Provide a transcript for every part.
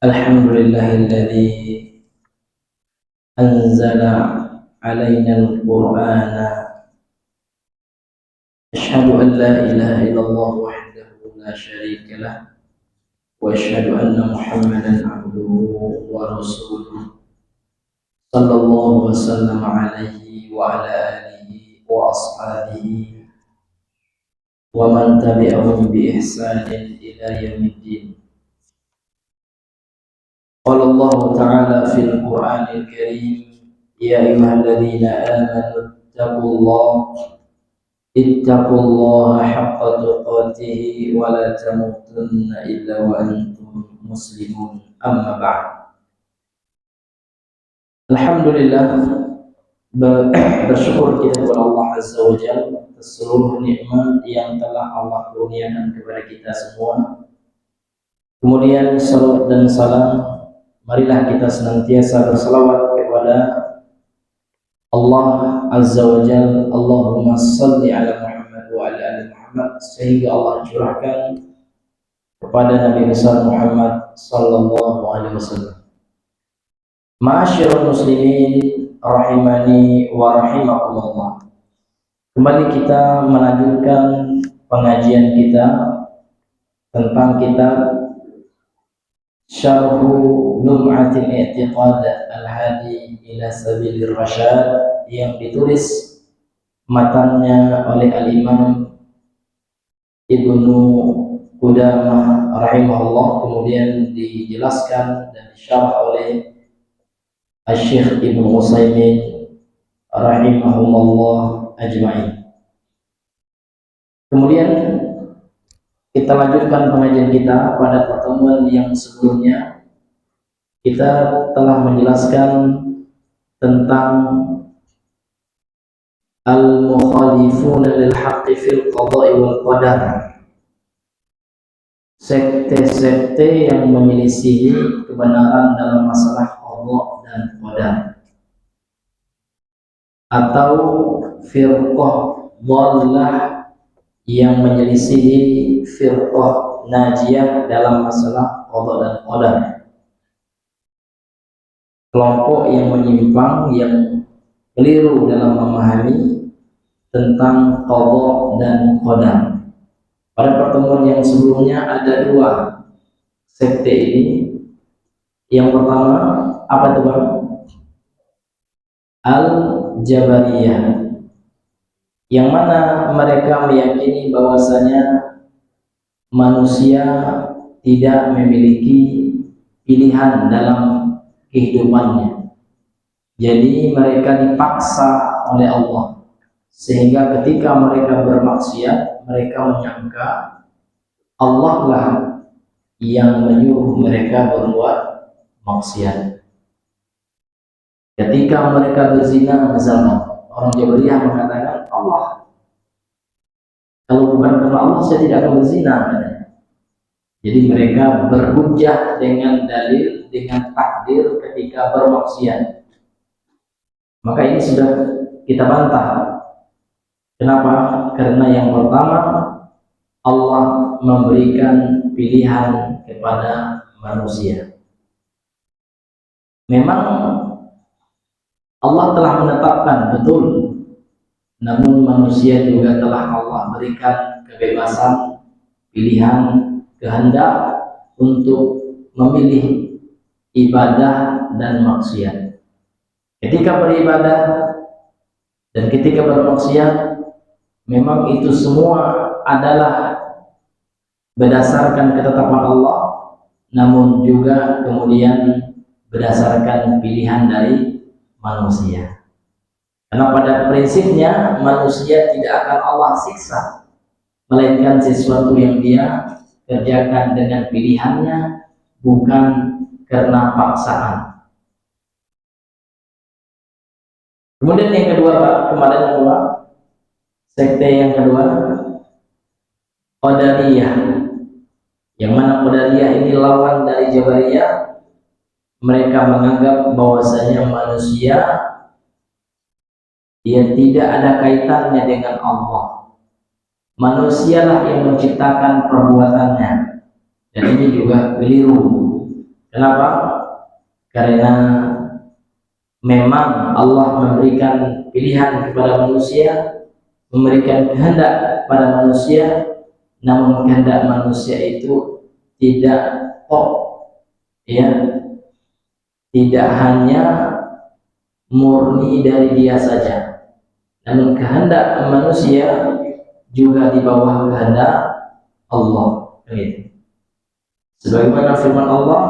Alhamdulillahilladzi anzala alaina al-Qur'ana. Asyhadu an la ilaha illallah wahdahu la syarika lah wa asyhadu anna Muhammadan abduhu wa rasuluh. Sallallahu wasallam alaihi wa ala alihi wa ashabihi wa man tabi'ahum bi ihsanin ila yaumiddin. Qala Allah Ta'ala fil Qur'anil Karim, ya ayyuhalladzina amanu ittaqullaha haqqa tuqatih wa la tamutunna illa wa antum muslimun. Amma ba'd. Alhamdulillah, bersyukur kita kepada Allah Azza wa Jalla atas seluruh nikmat yang telah Allah kurniakan kepada kita semua. Kemudian salawat dan salam, marilah kita senantiasa berselawat kepada Allah Azza wa Jalla. Allahumma salli ala Muhammad wa ala ali Muhammad, sehingga Allah curahkan kepada Nabi besar Muhammad sallallahu alaihi wasallam. Ma'asyiral muslimin rahimani wa rahimakumullah. Kembali kita melanjutkan pengajian kita tentang kitab Syarhu Lum'atil I'tiqad Al-Hadi ila Sabilir Rasyad, yang ditulis matanya oleh Al-Imam Ibnu Qudamah rahimahullah, kemudian dijelaskan dan disyarah oleh Asy-Syaikh Ibnu Utsaimin rahimahumullah ajma'in. Kemudian kita lanjutkan pengajian kita. Pada pertemuan yang sebelumnya kita telah menjelaskan tentang al-mukhalifuna lil haqqi fil qada'i wal qadar, sekte-sekte yang menyelisihi kebenaran dalam masalah qada dan qadar, atau firqah dhallah yang menyelisihi firqah najiyah dalam masalah qada dan qadar, kelompok yang menyimpang, yang keliru dalam memahami tentang qada dan qadar. Pada pertemuan yang sebelumnya ada dua sekte ini. Yang pertama apa itu, Bang? Al-Jabariyah, yang mana mereka meyakini bahwasanya manusia tidak memiliki pilihan dalam kehidupannya. Jadi mereka dipaksa oleh Allah, sehingga ketika mereka bermaksiat, mereka menyangka Allah lah yang menyuruh mereka berbuat maksiat. Ketika mereka berzina misalnya, orang Jabariyah mengatakan Allah, kalau bukan karena Allah saya tidak akan berzina. Jadi mereka berhujjah dengan dalil, dengan takdir ketika bermaksiat. Maka ini sudah kita bantah. Kenapa? Karena yang pertama, Allah memberikan pilihan kepada manusia. Memang Allah telah menetapkan, betul, namun manusia juga telah Allah berikan kebebasan, pilihan, kehendak untuk memilih ibadah dan maksiat. Ketika beribadah dan ketika bermaksiat, memang itu semua adalah berdasarkan ketetapan Allah, namun juga kemudian berdasarkan pilihan dari manusia. Karena pada prinsipnya manusia tidak akan Allah siksa, melainkan sesuatu yang dia kerjakan dengan pilihannya, bukan karena paksaan. Kemudian yang kedua, Pak, kemarin kedua, sekte yang kedua, Qadariyah, yang mana Qadariyah ini lawan dari Jabariyah. Mereka menganggap bahwasanya manusia dia tidak ada kaitannya dengan Allah. Manusialah yang menciptakan perbuatannya. Dan ini juga keliru. Kenapa? Karena memang Allah memberikan pilihan kepada manusia, memberikan kehendak pada manusia, namun kehendak manusia itu tidak ya, tidak hanya murni dari dia saja, namun kehendak manusia juga di bawah kehendak Allah. Begitu. Sebagaimana firman Allah,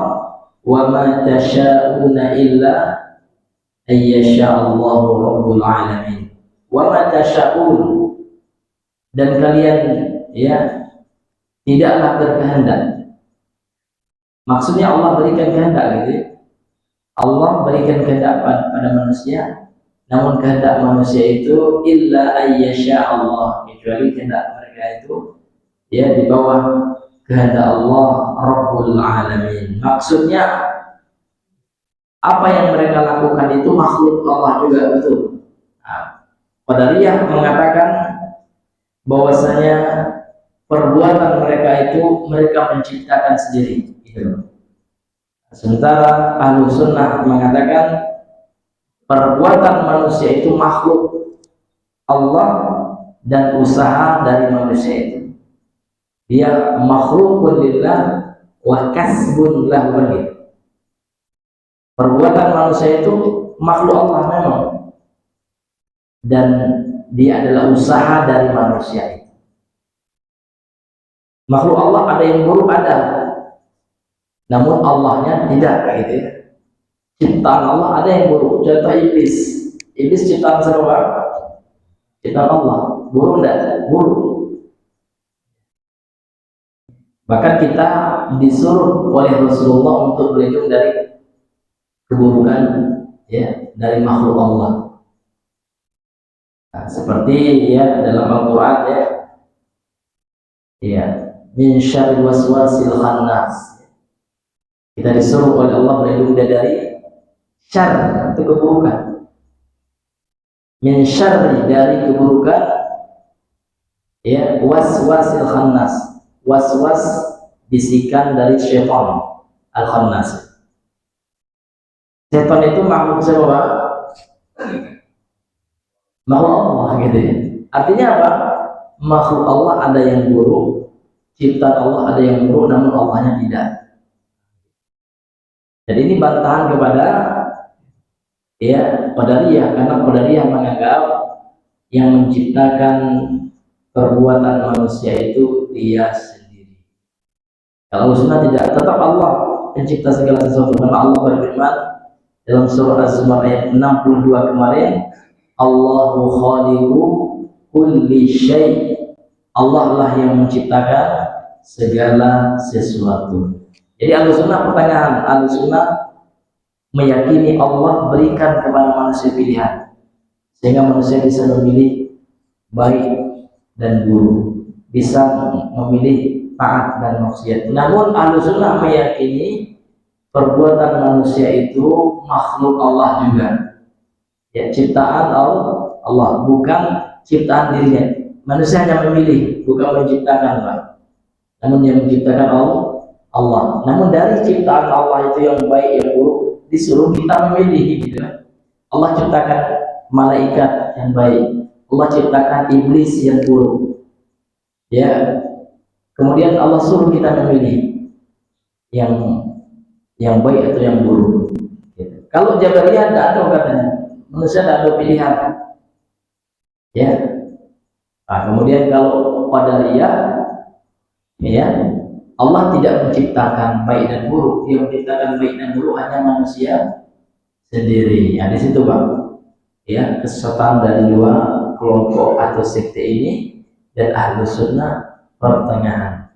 "Wa ma tasyauna illa ayyasha'allahu rabbul alamin." Wa ma tasyaun, dan kalian ya tidaklah berkehendak. Maksudnya Allah berikan kehendak gitu. Allah berikan kehendak pada manusia, namun kehendak manusia itu illa ayyasha'allah, kecuali kehendak mereka itu ya di bawah kehendak Allah Rabbul Alamin. Maksudnya apa yang mereka lakukan itu makhluk Allah juga, betul. Qadariyah mengatakan bahwasanya perbuatan mereka itu mereka menciptakan sendiri, gitu. Sementara Ahlus Sunnah mengatakan perbuatan manusia itu makhluk Allah dan usaha dari manusia itu. Dia makhlukun lillah wa kasbun lahu. Perbuatan manusia itu makhluk Allah memang, dan dia adalah usaha dari manusia itu. Makhluk Allah ada yang buruk, ada, namun Allahnya tidak, gitu ya. Ciptaan Allah ada yang buruk. Contoh iblis. Iblis ciptaan siapa? Ciptaan Allah. Buruk enggak? Buruk. Bahkan kita disuruh oleh Rasulullah untuk berlindung dari keburukan ya, dari makhluk Allah. Nah, seperti ya dalam Al-Qur'an ya, min syarril waswasil khannas. Kita disuruh oleh Allah berlindung dari syarr, itu keburukan. Min syarri, dari keburukan ya, waswasil khannas. Was-was, bisikan dari syaitan al-khannas. Syaitan itu makhluk siapa? Makhluk Allah, gitu ya. Artinya apa? Makhluk Allah ada yang buruk, ciptaan Allah ada yang buruk, namun Allahnya tidak. Jadi ini bantahan kepada ya Qadariyah, karena Qadariyah menganggap yang menciptakan perbuatan manusia itu dia sendiri. Kalau Sunnah tidak, tetap Allah pencipta segala sesuatu. Karena Allah berfirman dalam surah Az-Zumar ayat 62 kemarin, Allahu khaliqu kulli syai'. Allah lah yang menciptakan segala sesuatu. Jadi Ahlussunnah, pertanyaan Ahlussunnah meyakini Allah berikan kepada manusia pilihan, sehingga manusia bisa memilih baik dan buruk, bisa memilih taat dan maksiat. Namun Ahlussunnah meyakini perbuatan manusia itu makhluk Allah juga, ya, ciptaan Allah, bukan ciptaan dirinya. Manusia hanya memilih, bukan menciptakan, namun yang menciptakan Allah. Namun dari ciptaan Allah itu yang baik yang buruk disuruh kita memilih, gitu. Allah ciptakan malaikat yang baik, Allah ciptakan iblis yang buruk, ya. Kemudian Allah suruh kita memilih yang baik atau yang buruk. Gitu. Kalau Jabariyah tidak ada, katanya manusia tidak ada pilihan, ya. Nah, kemudian kalau Qadariyah, ya, Allah tidak menciptakan baik dan buruk, yang menciptakan baik dan buruk hanya manusia sendiri. Ya, di situ Pak, ya, kesesatan dari dua kelompok atau sekte ini dan Ahlussunnah pertengahan.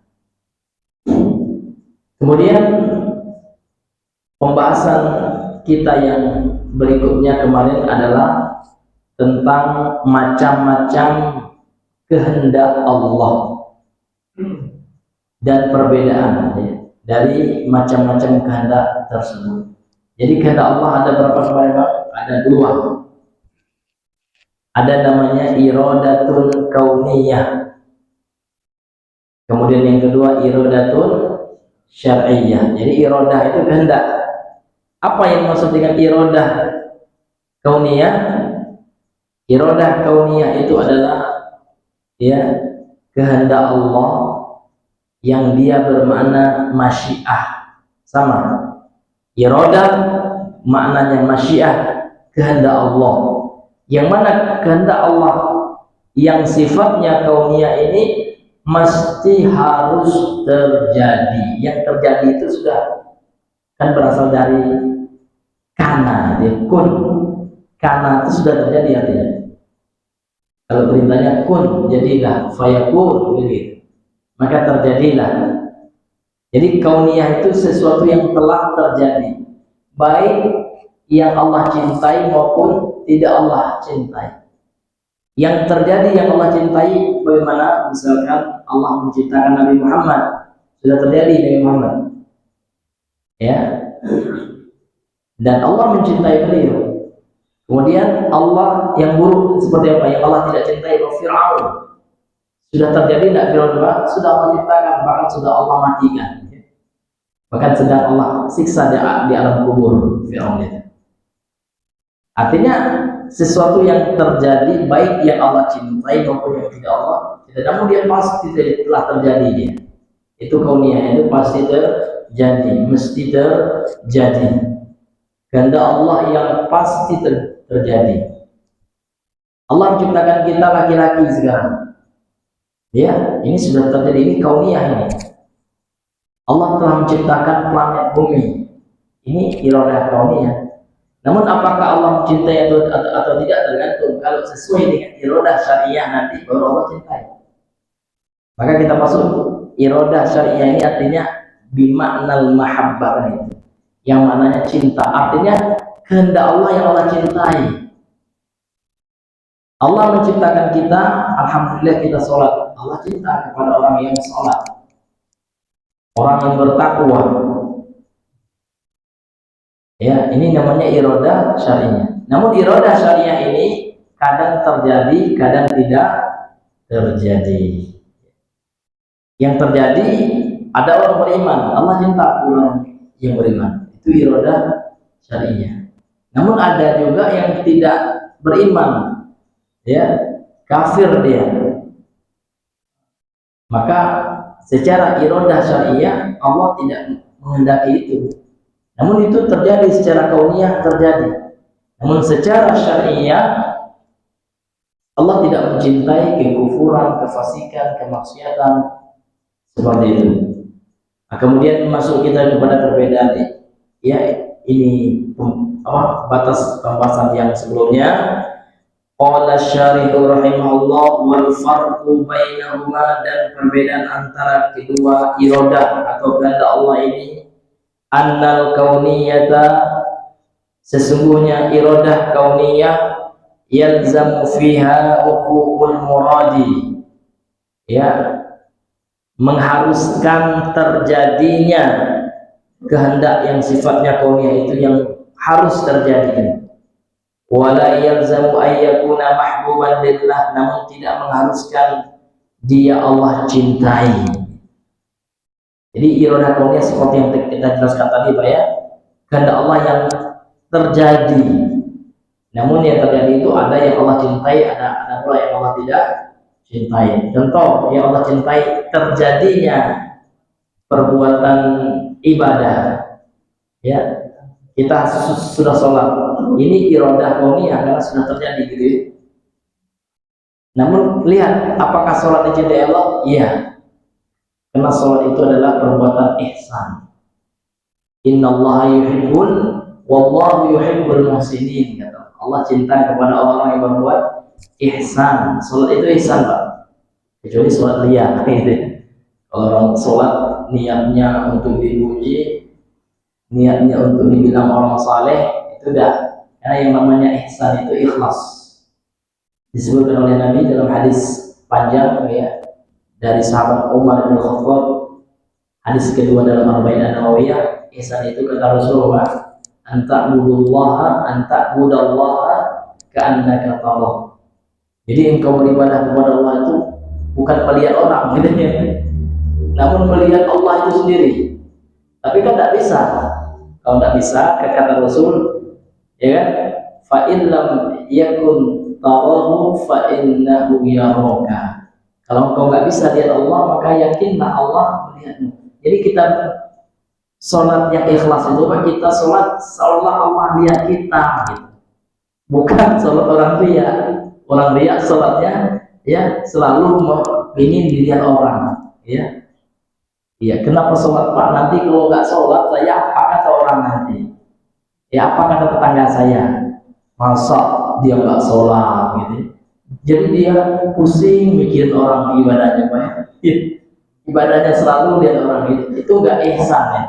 Kemudian pembahasan kita yang berikutnya kemarin adalah tentang macam-macam kehendak Allah dan perbedaan, ya, dari macam-macam kehendak tersebut. Jadi kehendak Allah ada berapa kemarin? Ada dua. Ada namanya iradatun kauniyah. Kemudian yang kedua iradatun syar'iyah. Jadi iradah itu kehendak. Apa yang maksud dengan iradah kauniyah? Iradah kauniyah itu adalah ya kehendak Allah yang dia bermakna masyiah. Sama. Iradah maknanya masyiah, kehendak Allah. Yang mana kehendak Allah yang sifatnya kauniyah ini mesti harus terjadi. Yang terjadi itu sudah kan berasal dari kana, kun. Kana itu sudah terjadi artinya. Kalau perintahnya kun, jadilah, fayakun, gitu. Maka terjadilah. Jadi kauniyah itu sesuatu yang telah terjadi, baik yang Allah cintai maupun tidak Allah cintai. Yang terjadi yang Allah cintai, bagaimana misalkan Allah menciptakan Nabi Muhammad, sudah terjadi Nabi Muhammad, ya. Dan Allah mencintai beliau. Kemudian Allah yang buruk seperti apa? Yang Allah tidak cintai, Fir'aun. Sudah terjadi tidak Fir'aun? Sudah Allah ciptakan, bahkan sudah Allah matikan. Bahkan sedang Allah siksa di alam kubur Fir'aun itu. Artinya sesuatu yang terjadi baik yang Allah cintai maupun yang tidak Allah cintai, namun dia pasti telah terjadi dia. Itu kauniyah, itu pasti terjadi, mesti terjadi. Kehendak Allah yang pasti terjadi. Allah menciptakan kita laki-laki sekarang. Ya, ini sudah terjadi, ini kauniyah ini. Allah telah menciptakan planet bumi. Ini iradah kauniyah. Namun apakah Allah mencintai atau tidak tergantung. Kalau sesuai dengan iradah syariah nanti baru Allah cintai. Maka kita masuk iradah syariah ini artinya bimaknal mahabbah ini. Yang maknanya cinta. Artinya kehendak Allah yang Allah cintai. Allah menciptakan kita, alhamdulillah kita sholat. Allah cinta kepada orang yang sholat, orang yang bertakwa. Ya, ini namanya iradah syariah. Namun iradah syariah ini kadang terjadi, kadang tidak terjadi. Yang terjadi ada orang beriman, Allah cinta orang yang beriman. Itu iradah syariah. Namun ada juga yang tidak beriman, ya, kafir dia. Maka secara iradah syariah Allah tidak menghendaki itu. Namun itu terjadi secara kauniyah, terjadi. Namun secara syariah Allah tidak mencintai kekufuran, kefasikan, kemaksiatan seperti itu. Nah, kemudian masuk kita kepada perbedaan, ya ini batas pembahasan yang sebelumnya. Qala syarihu rahimahullah wal farqu bainahuma, dan perbedaan antara kedua iradah atau kehendak Allah ini, annal kauniyata, sesungguhnya iradah kauniyah, yalzamu fiha uquul muradi, ya, mengharuskan terjadinya kehendak yang sifatnya kauniyah itu yang harus terjadi. Wala yalzamu ayyakuna mahbuban lillah, namun tidak mengharuskan dia Allah cintai. Jadi iradah kauniyah seperti yang kita jelaskan tadi Pak ya, kehendak Allah yang terjadi. Namun yang terjadi itu ada yang Allah cintai, ada pula yang Allah tidak cintai. Contoh yang Allah cintai, terjadinya perbuatan ibadah. Ya, kita sudah sholat. Ini iradah kauniyah karena sudah terjadi gitu ya. Namun lihat, apakah sholat dicintai Allah? Iya. Karena sholat itu adalah perbuatan ihsan. Innallaha yuhibbul wallahu yuhibbul muhsinin, kata Allah cinta kepada orang yang berbuat ihsan. Sholat itu ihsan Pak, kecuali sholat riya gitu. Kalau orang sholat niatnya untuk dipuji, niatnya untuk dibilang orang saleh, itu dah. Karena yang namanya ihsan itu ikhlas. Disebutkan oleh Nabi dalam hadis panjang ya, dari sahabat Umar bin Khattab, hadis kedua dalam Arba'in An-Nawawiyah. Ihsan itu kata Rasulullah, anta'budallaha ka'annaka tarah. Jadi engkau beribadah kepada Allah itu bukan melihat orang gitu ya, namun melihat Allah itu sendiri. Tapi kan tidak bisa. Kalau tidak bisa, kata Rasul, ya kan? Fa in lam yakun tarahu fa innahu yaraka. Kalau engkau nggak bisa lihat Allah, maka yakinlah Allah melihatmu. Jadi kita sholat yang ikhlas itu kan kita sholat seolah Allah lihat kita, gitu. Bukan sholat orang ria. Orang ria sholatnya ya selalu ingin dilihat orang, ya. Iya, kenapa sholat Pak? Nanti kalau nggak sholat saya apa kata orang nanti? Ya apa kata tetangga saya? Masa dia nggak sholat gitu? Jadi dia pusing mikirin orang ibadahnya Pak. Ibadahnya selalu lihat orang itu nggak ihsan ya.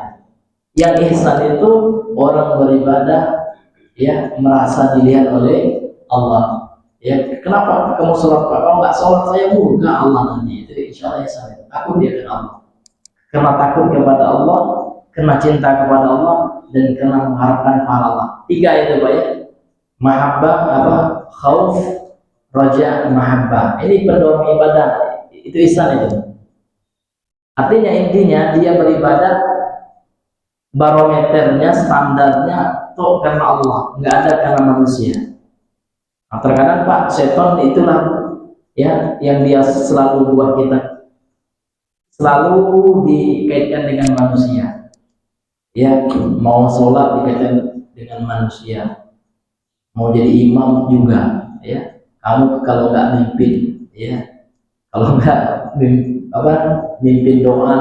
Yang ihsan itu orang beribadah ya merasa dilihat oleh Allah. Ya kenapa kamu sholat Pak? Kalau nggak sholat saya murka Allah nanti. Itu insya Allah ihsan. Aku dia dengan Allah. Karena takut kepada Allah, karena cinta kepada Allah, dan karena mengharapkan pahala Allah. 3 itu Pak ya. Mahabbah apa? Khauf, raja, mahabbah. Ini pendorong ibadah. Itu ihsan itu. Artinya intinya dia beribadah barometernya, standarnya tuh karena Allah, nggak ada karena manusia. Nah, terkadang Pak setan itulah ya yang dia selalu buat kita selalu dikaitkan dengan manusia. Ya, mau sholat dikaitkan dengan manusia, mau jadi imam juga, ya. Kamu kalau nggak mimpin, ya, kalau nggak mimpin doa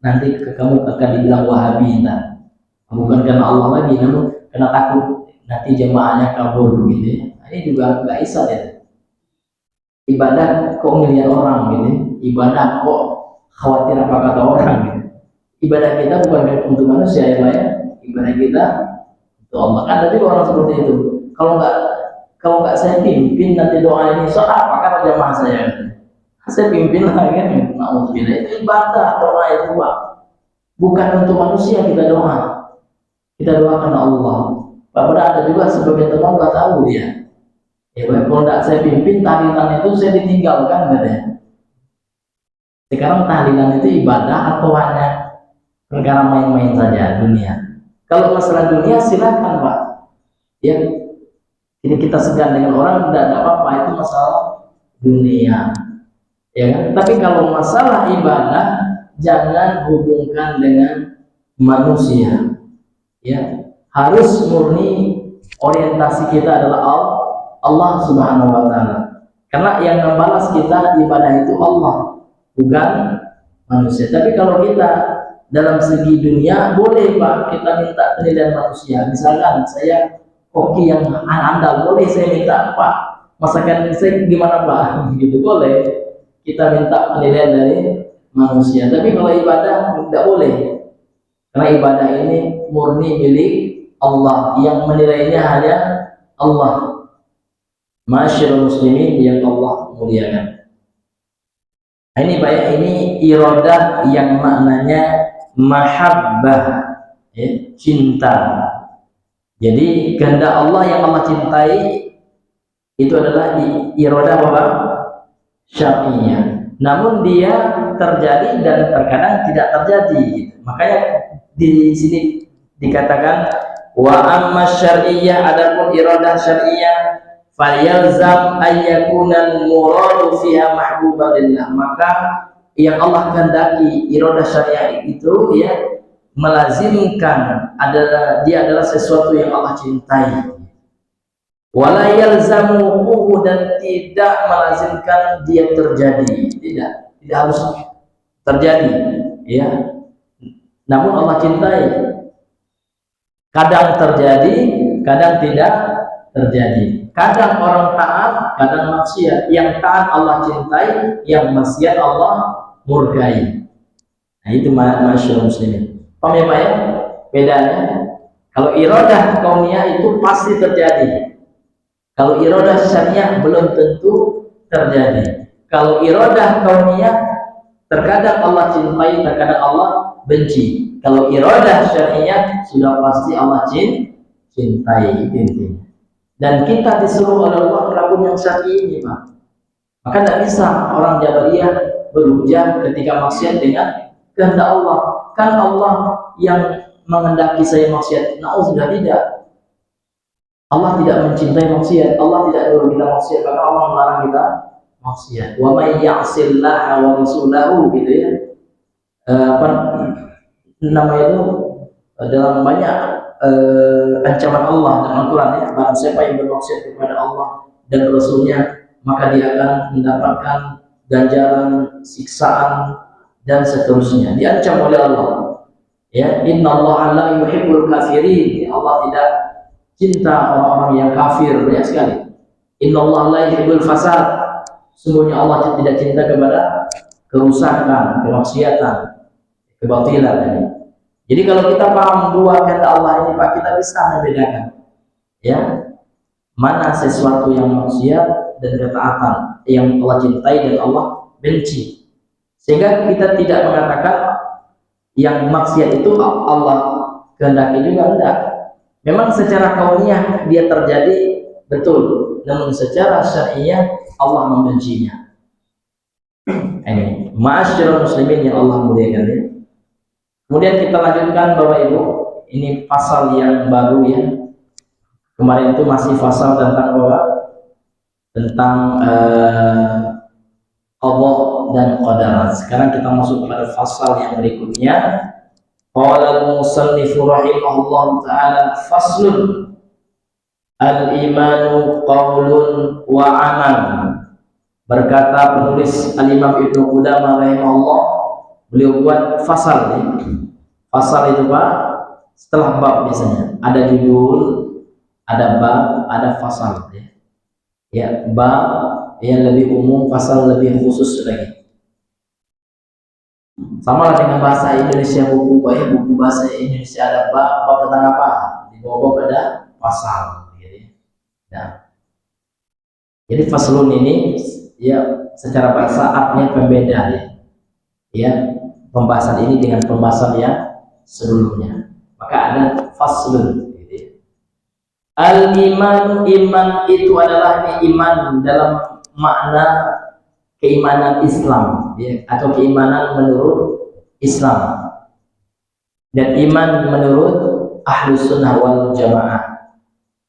nanti kamu akan dibilang Wahabi, nah. Bukan karena Allah lagi, namun karena takut nanti jemaahnya kabur, gitu. Ya. Ini juga nggak bisa ya. Ibadah kok ngeliat orang, gitu. Ibadah kok khawatir apa kata orang, gitu. Ibadah kita bukan untuk manusia ya Pak ya. Ibadah kita untuk Allah. Kan tadi orang seperti itu. Kalau nggak saya pimpin nanti doa ini, so apa kata jamaah saya? Saya pimpin lah kan. Alhamdulillah itu ibadah doa itu Pak. Bukan untuk manusia kita doa. Kita doakan Allah. Padahal ada juga sebagian teman nggak tahu dia. Ya Pak, kalau nggak saya pimpin tahlilan itu saya ditinggalkan katanya. Sekarang tahlilan itu ibadah atau hanya perkara main-main saja dunia? Kalau masalah dunia silakan Pak. Ya, ini kita segan dengan orang tidak ada apa-apa, itu masalah dunia. Ya kan? Tapi kalau masalah ibadah jangan hubungkan dengan manusia. Ya, harus murni orientasi kita adalah Allah Subhanahu wa taala. Karena yang membalas kita ibadah itu Allah, bukan manusia. Tapi kalau kita dalam segi dunia boleh Pak kita minta penilaian manusia. Misalkan saya koki yang andal, boleh saya minta Pak masakan saya gimana Pak, gitu boleh kita minta penilaian dari manusia. Tapi kalau ibadah tidak boleh, karena ibadah ini murni milik Allah, yang menilainya hanya Allah. Masyarul muslimin yang Allah muliakan. Ini Pak ya, ini iradah yang maknanya mahabbah, ya, cinta. Jadi kehendak Allah yang Allah cintai itu adalah iradah apa? Syar'iyyah. Namun dia terjadi dan terkadang tidak terjadi. Makanya di sini dikatakan wa amma syar'iyyah, adapun iradah syar'iyyah falyalzam ayyakunal muradu fiha mahbuban lillah, maka yang Allah kehendaki iradah syariah itu ya melazimkan dia adalah sesuatu yang Allah cintai. Wala yalzamuhu, dan tidak melazimkan dia terjadi, tidak harus terjadi ya. Namun Allah cintai. Kadang terjadi, kadang tidak terjadi. Kadang orang taat, kadang maksiat. Yang taat Allah cintai, yang maksiat Allah murkai. Nah itu masyarakat muslimin. Paham ya Pak ya? Bedanya. Kalau iradah kauniyah itu pasti terjadi. Kalau iradah syariah belum tentu terjadi. Kalau iradah kauniyah terkadang Allah cintai, terkadang Allah benci. Kalau iradah syariah sudah pasti Allah cintai, intinya. Dan kita disuruh oleh Allah melakukan yang syar'i ini Pak. Maka tidak bisa orang Jabariyah berhujjah ketika maksiat dengan kehendak Allah. Kan Allah yang mengendaki saya maksiat. Nauzubillah, tidak. Allah tidak mencintai maksiat. Allah tidak menyuruh kita maksiat, maka Allah melarang kita maksiat. Wa may ya'sillaha wa rasulahu, gitu ya. Apa namanya itu dalam banyak ancaman Allah dan Al-Quran ya. Barang siapa yang bermaksiat kepada Allah dan Rasulnya, maka dia akan mendapatkan ganjaran, siksaan, dan seterusnya. Diancam oleh Allah. Ya, innallaha la yuhibbul kafirin. Allah tidak cinta orang-orang yang kafir, banyak sekali. Innallaha la yuhibbul fasad. Sungguhnya Allah tidak cinta kepada kerusakan, kemaksiatan, kebatilan. Jadi kalau kita paham dua kata Allah ini, Pak, kita bisa membedakan ya, mana sesuatu yang maksiat dan ketaatan yang Allah cintai dan Allah benci. Sehingga kita tidak mengatakan yang maksiat itu Allah kehendaki juga, enggak. Memang secara kauniyah dia terjadi, betul, namun secara syar'iyah Allah membencinya. Ini ma'asyiral muslimin yang Allah muliakan ya. Kemudian kita lanjutkan Bapak Ibu, ini pasal yang baru ya. Kemarin itu masih pasal tentang apa? Tentang qada dan qadar. Sekarang kita masuk pada pasal yang berikutnya. Qala al-musannif rahimahullah taala, faslun al-imanu qaulun wa amal. Berkata penulis Al-Imam Ibnu Qudamah rahimahullah, beliau buat fasal ya. Fasal itu Pak, setelah bab biasanya ada judul, ada bab, ada fasal ya. Ya, bab yang lebih umum, fasal lebih khusus lagi. Sama lah dengan bahasa Indonesia, buku bahasa Indonesia ada bab tentang apa? Di bawah ada fasal gitu ya. Jadi faslun ini ya secara bahasa artinya pembeda ya. Ya, pembahasan ini dengan pembahasan yang sebelumnya. Maka ada faslun gitu ya. Al-iman, iman itu adalah iman dalam makna keimanan Islam ya, atau keimanan menurut Islam, dan iman menurut Ahlus Sunnah wal Jamaah.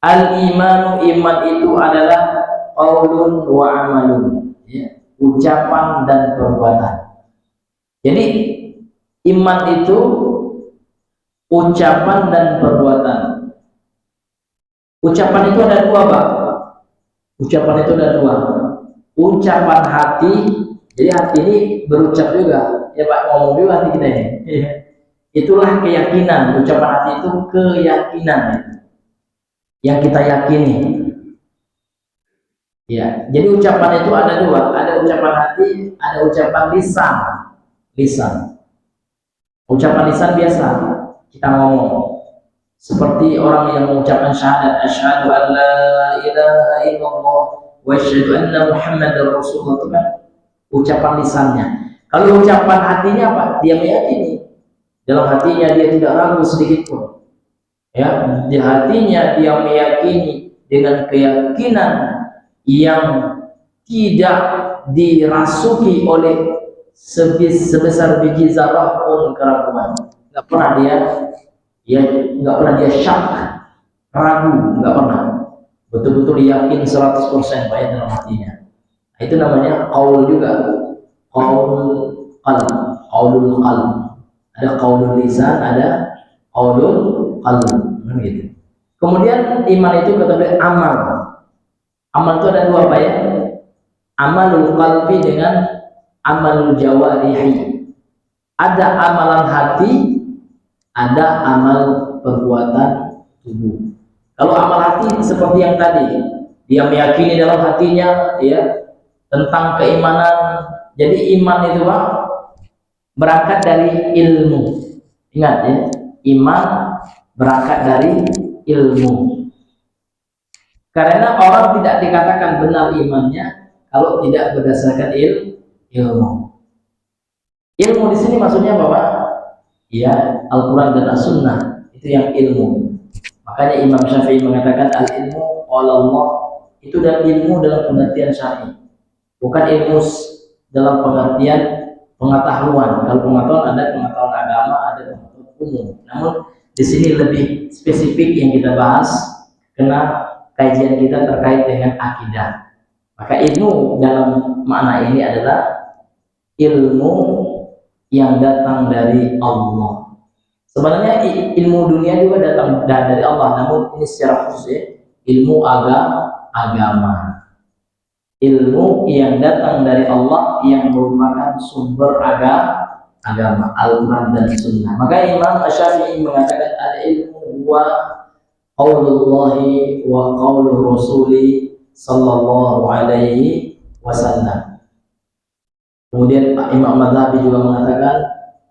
Al-iman, iman itu adalah qaulun wa amalun ya, ucapan dan perbuatan. Jadi iman itu ucapan dan perbuatan. Ucapan itu ada dua Pak. Ucapan itu ada dua. Ucapan hati, jadi hati ini berucap juga ya Pak, ngomong juga hati kita ini. Itulah keyakinan. Ucapan hati itu keyakinan yang kita yakini ya. Jadi ucapan itu ada dua, ada ucapan hati, ada ucapan lisan. Ucapan lisan biasa kita ngomong, seperti orang yang mengucapkan syahadat, asyhadu an la ilaha illallah wa asyhadu anna muhammadar rasulullah, itu kan ucapan lisannya. Kalau ucapan hatinya apa? Dia meyakini, dalam hatinya dia tidak ragu sedikit pun ya. Di hatinya dia meyakini dengan keyakinan yang tidak dirasuki oleh sebesar biji zarah pun keraguan. Nggak pernah dia syak, ragu, nggak pernah. Betul-betul yakin 100% Pak ya dalam hatinya. Itu namanya qaul juga. Qaulul qalb. Ada qaulul lisan, ada qaulul qalb, gitu. Kemudian iman itu kata beliau amal. Amal itu ada dua Pak ya. Amalul qalbi dengan amalul jawarihi. Ada amalan hati, ada amal perbuatan tubuh. Kalau amal hati seperti yang tadi, dia meyakini dalam hatinya ya tentang keimanan. Jadi iman itu Pak berangkat dari ilmu. Ingat ya, iman berangkat dari ilmu. Karena orang tidak dikatakan benar imannya kalau tidak berdasarkan ilmu. Ilmu di sini maksudnya apa Pak? Ya, Al-Quran dan As-Sunnah, itu yang ilmu. Makanya Imam Syafi'i mengatakan al-ilmu Allah, itu dan ilmu dalam pengertian syar'i, bukan ilmu dalam pengertian pengetahuan. Kalau pengetahuan ada pengetahuan agama, ada pengetahuan umum. Namun di sini lebih spesifik yang kita bahas karena kajian kita terkait dengan akidah. Maka ilmu dalam makna ini adalah ilmu yang datang dari Allah. Sebenarnya ilmu dunia juga datang dari Allah, namun ini secara khusus ya, ilmu agama. Ilmu yang datang dari Allah yang merupakan sumber agama, Al-Quran dan Sunnah. Maka Imam Asy-Syafi'i mengatakan al-ilmu wa qaulullahi wa qaulur rasuli sallallahu alaihi wasallam. Kemudian Imam Madzhabi juga mengatakan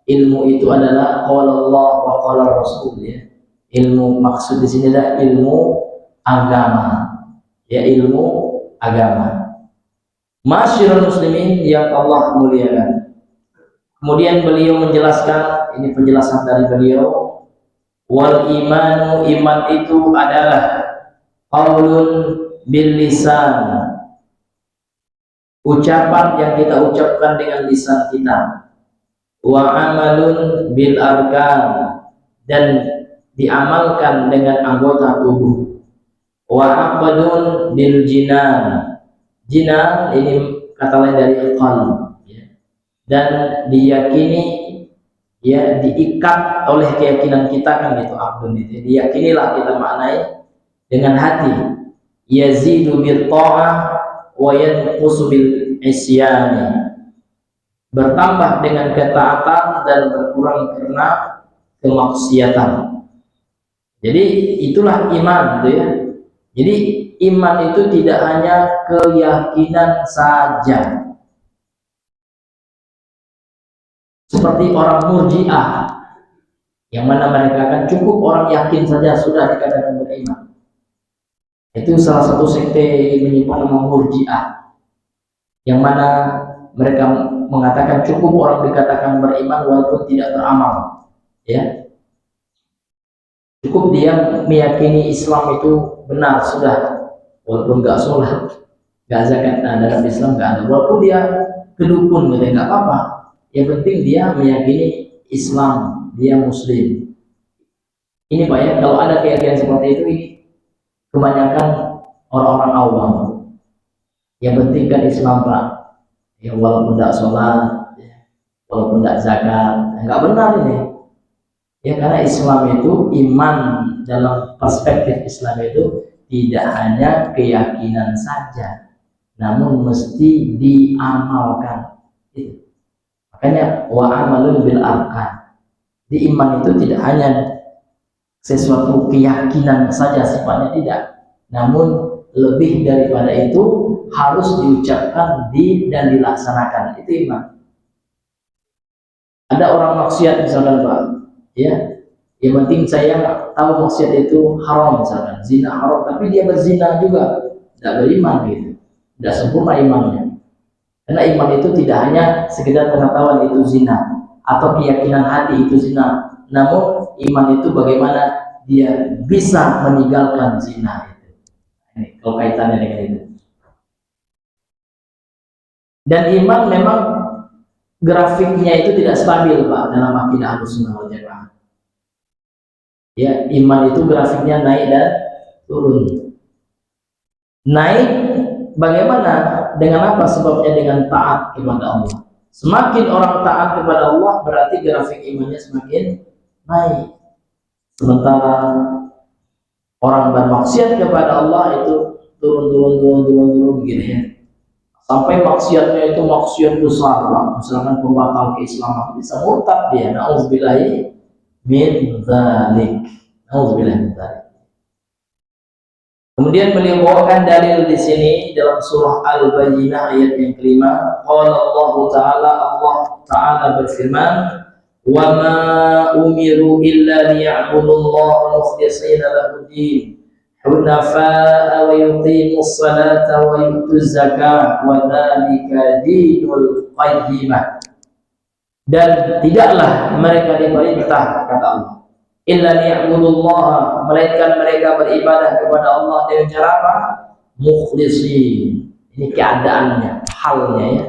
ilmu itu adalah qaulullah wa qaulur rasul ya. Ilmu maksud di sini adalah ilmu agama. Ya, ilmu agama. Masyarul muslimin yang Allah muliakan. Kemudian beliau menjelaskan, ini penjelasan dari beliau, wal imanu, iman itu adalah qaulun bil lisan, ucapan yang kita ucapkan dengan lisan kita, wa amalun bil arkan, dan diamalkan dengan anggota tubuh, wa aqdun bil jinan, jinan ini kata lain dari qalb ya, dan diyakini ya, diikat oleh keyakinan kita kan gitu, aqdun itu diyakinilah kita maknai dengan hati, yazidu bil ta'ah wa yanqusu bil isyani, bertambah dengan ketaatan dan berkurang karena kemaksiatan. Jadi itulah iman gitu ya. Jadi iman itu tidak hanya keyakinan saja. Seperti orang Murji'ah yang mana mereka akan cukup orang yakin saja sudah dikatakan beriman. Itu salah satu sekte menyimpan nama Murji'ah yang mana mereka mengatakan cukup orang dikatakan beriman walaupun tidak beramal ya. Cukup dia meyakini Islam itu benar sudah, walaupun nggak sholat, nggak zakat, nah dalam Islam nggak ada. Walaupun dia kedukun gitu, nggak apa-apa. Yang penting dia meyakini Islam, dia Muslim. Ini Pak ya, kalau ada keyakinan seperti itu, ini kebanyakan orang-orang awam. Yang penting kan Islam Pak, ya walaupun nggak sholat, ya, walaupun nggak zakat, nggak benar ini. Ya, karena Islam itu, iman dalam perspektif Islam itu tidak hanya keyakinan saja, namun mesti diamalkan. Itu. Makanya wa amalun bil arkan. Di iman itu tidak hanya sesuatu keyakinan saja sifatnya, tidak, namun lebih daripada itu harus diucapkan dan dilaksanakan. Itu iman. Ada orang maksiat misalkan Pak, ya, yang penting saya tahu maksiat itu haram misalkan, zina haram, tapi dia berzina juga, tidak beriman gitu, tidak sempurna imannya. Karena iman itu tidak hanya sekedar pengetahuan itu zina atau keyakinan hati itu zina, namun iman itu bagaimana dia bisa meninggalkan zina itu. Ini kalau kaitannya dengan itu. Dan iman memang grafiknya itu tidak stabil Pak dalam akidah Ahlussunnah wal Jamaah. Ya, iman itu grafiknya naik dan turun. Naik bagaimana? Dengan apa sebabnya? Dengan taat kepada Allah. Semakin orang taat kepada Allah berarti grafik imannya semakin naik. Sementara orang bermaksiat kepada Allah itu turun begini ya. Sampai maksiatnya itu maksiat besar, misalkan pembatal keislaman, bisa murtad dia. Nauzubillahi min dzalik. Nauzubillahi min dzalik. Kemudian beliau bawakan dalil di sini dalam surah Al-Bayyinah ayat yang kelima. Qala Allah Ta'ala berfirman, "Wa ma umiru illa liya'budullaha mukhlishina lahu-d-din, hunafa'a wa yuqimus salata wa yutuz zakata wa dzalika dinul qayyimah." Dan tidaklah mereka diperintah, kata Allah, illa liya'budullaha, melainkan mereka beribadah kepada Allah dengan cara apa? Mukhlisin. Ini keadaannya, halnya ya.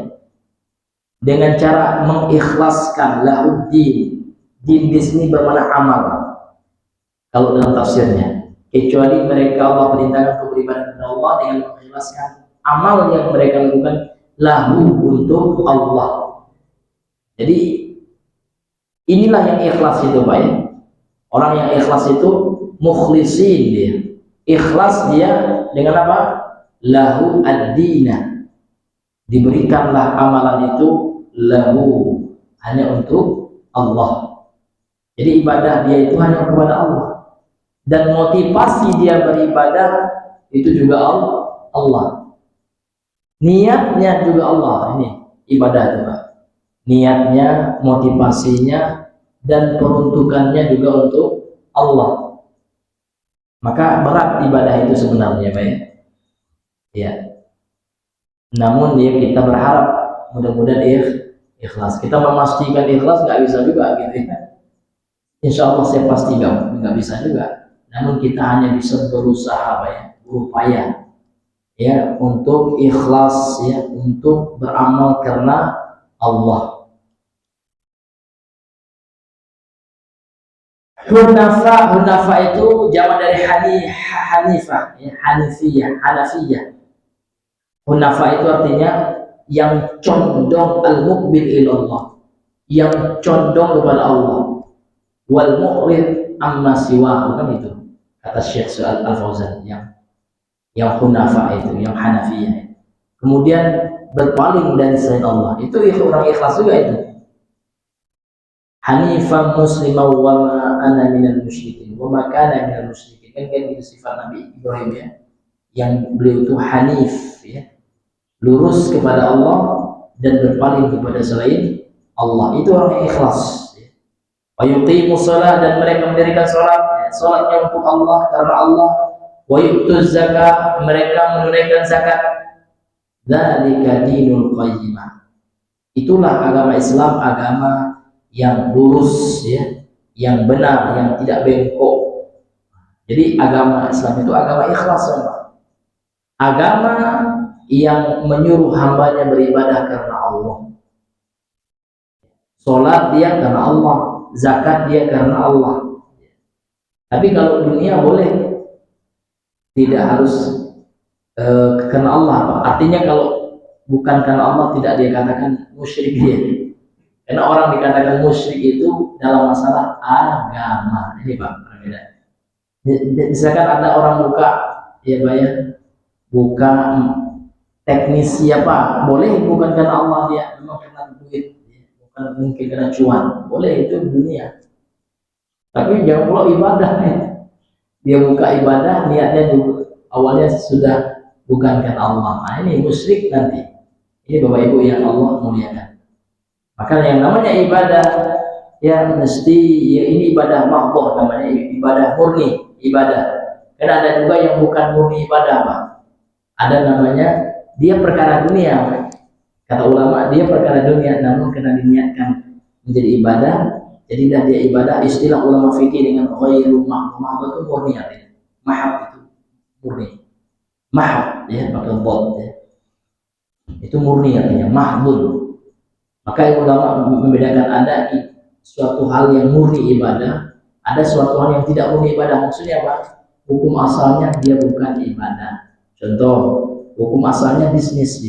Dengan cara mengikhlaskan lahuddin, Din di sini bermakna amal. Kalau dalam tafsirnya, kecuali mereka Allah perintahkan untuk beribadah kepada Allah dengan mengikhlaskan amal yang mereka lakukan lahu untuk Allah. Jadi inilah yang ikhlas itu, Pak ya. Orang yang ikhlas itu mukhlisin dia. Ikhlas dia dengan apa? Lahu ad-dina. Diberikanlah amalan itu lahu, hanya untuk Allah. Jadi ibadah dia itu hanya kepada Allah. Dan motivasi dia beribadah itu juga Allah. Niatnya juga Allah. Ini ibadah itu, Pak. Niatnya, motivasinya, dan peruntukannya juga untuk Allah. Maka berat ibadah itu sebenarnya, Pak ya. Ya. Namun ya kita berharap mudah-mudahan ikhlas. Kita memastikan ikhlas nggak bisa juga gitu ya. Insya Allah saya pasti nggak bisa juga. Namun kita hanya bisa berusaha, Pak ya, berupaya ya untuk ikhlas ya, untuk beramal karena Allah. Hunafa itu jamak dari Hanifah ya, Hanafiyah. Hunafa itu artinya yang condong al-muqbil ilallah, yang condong kepada Allah, wal mu'rid amma siwa, kan itu kata Syekh Sa'al Al-Fauzan, yang hunafa itu, yang Hanafiyah. Kemudian berpaling dari selain Allah, itu orang ikhlas juga itu. Hanifan muslimah wa ma ana minal musyrikin wa ma kana minal musyrikin, kan itu sifat Nabi Ibrahim ya, yang beliau itu hanif ya, lurus kepada Allah dan berpaling kepada selain Allah. Itu orang yang ikhlas ya. Wa yuqimus shalah, dan mereka mendirikan salatnya untuk Allah, karena Allah. Wa yu'tuz zakah, mereka menunaikan zakat. Dzalika dinul qayyimah, itulah agama Islam, agama yang lurus ya, yang benar, yang tidak bengkok. Jadi agama Islam itu agama ikhlas ya, agama yang menyuruh hambanya beribadah karena Allah. Sholat dia karena Allah, zakat dia karena Allah. Tapi kalau dunia boleh, tidak harus karena Allah. Artinya kalau bukan karena Allah tidak dia katakan musyrik dia. Karena orang dikatakan musyrik itu dalam masalah agama. Ini Pak, berbeda. Misalkan ada orang buka ya Pak ya, buka teknisi apa, boleh bukan karena Allah dia, memang karena duit, bukan mungkin karena cuan, boleh, itu dunia. Tapi jangan pula ibadah ya. Dia buka ibadah, niatnya juga awalnya sudah bukan karena Allah. Nah, ini musyrik nanti. Ini Bapak Ibu yang Allah muliakan. Maka yang namanya ibadah ya mesti ya, ini ibadah mahdoh, namanya ibadah murni, ibadah. Karena ada juga yang bukan murni ibadah, Pak. Ada namanya dia perkara dunia. Kata ulama dia perkara dunia, namun karena diniatkan menjadi ibadah, jadilah dia ibadah. Istilah ulama fikih dengan ghairu mahdoh. Mahdoh itu murni artinya. Mahab itu murni. Mahab ya pakai dot ya. Itu murni artinya mahdud. Maka ulama membedakan ada suatu hal yang murni ibadah, ada suatu hal yang tidak murni ibadah. Maksudnya apa? Hukum asalnya dia bukan ibadah. Contoh, hukum asalnya bisnis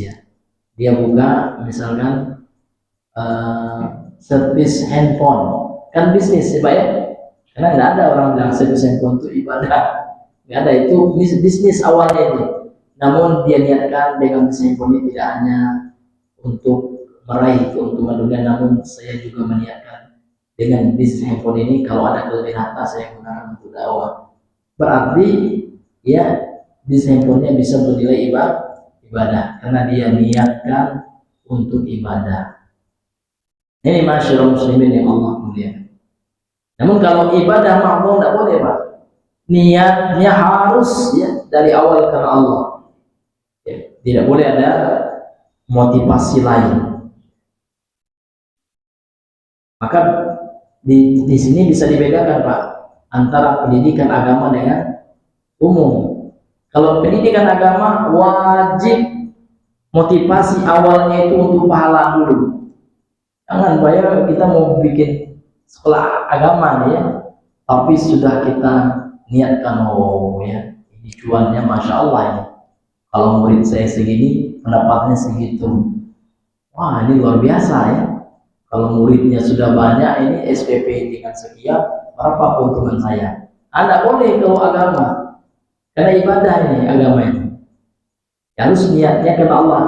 dia buka misalkan servis handphone, kan bisnis ya Pak ya. Karena nggak ada orang bilang servis handphone itu ibadah, nggak ada. Itu bisnis awalnya itu. Namun dia niatkan dengan bisnis handphone ini tidak hanya untuk meraih keuntungan dunia, namun saya juga meniatkan dengan bisnis handphone ini kalau ada kelebihan harta saya gunakan untuk dakwah. Berarti ya bisnis handphonenya bisa bernilai ibadah karena dia niatkan untuk ibadah. Ini masyarakat muslimin yang Allah muliakan. Namun kalau ibadah mahdoh tidak boleh Pak. Niatnya harus ya dari awal karena Allah. Ya, tidak boleh ada motivasi lain. Maka di sini bisa dibedakan Pak antara pendidikan agama dengan umum. Kalau pendidikan agama wajib motivasi awalnya itu untuk pahala dulu. Jangan bayar kita mau bikin sekolah agama nih ya, tapi sudah kita niatkan, oh ya, ini cuannya Masya Allah ini. Kalau murid saya segini, pendapatnya segitu. Wah, ini luar biasa ya. Kalau muridnya sudah banyak, ini SPP dengan sekian, berapa keuntungan saya? Anda boleh kalau agama, karena ibadah ini agama ini. Harus niatnya karena Allah,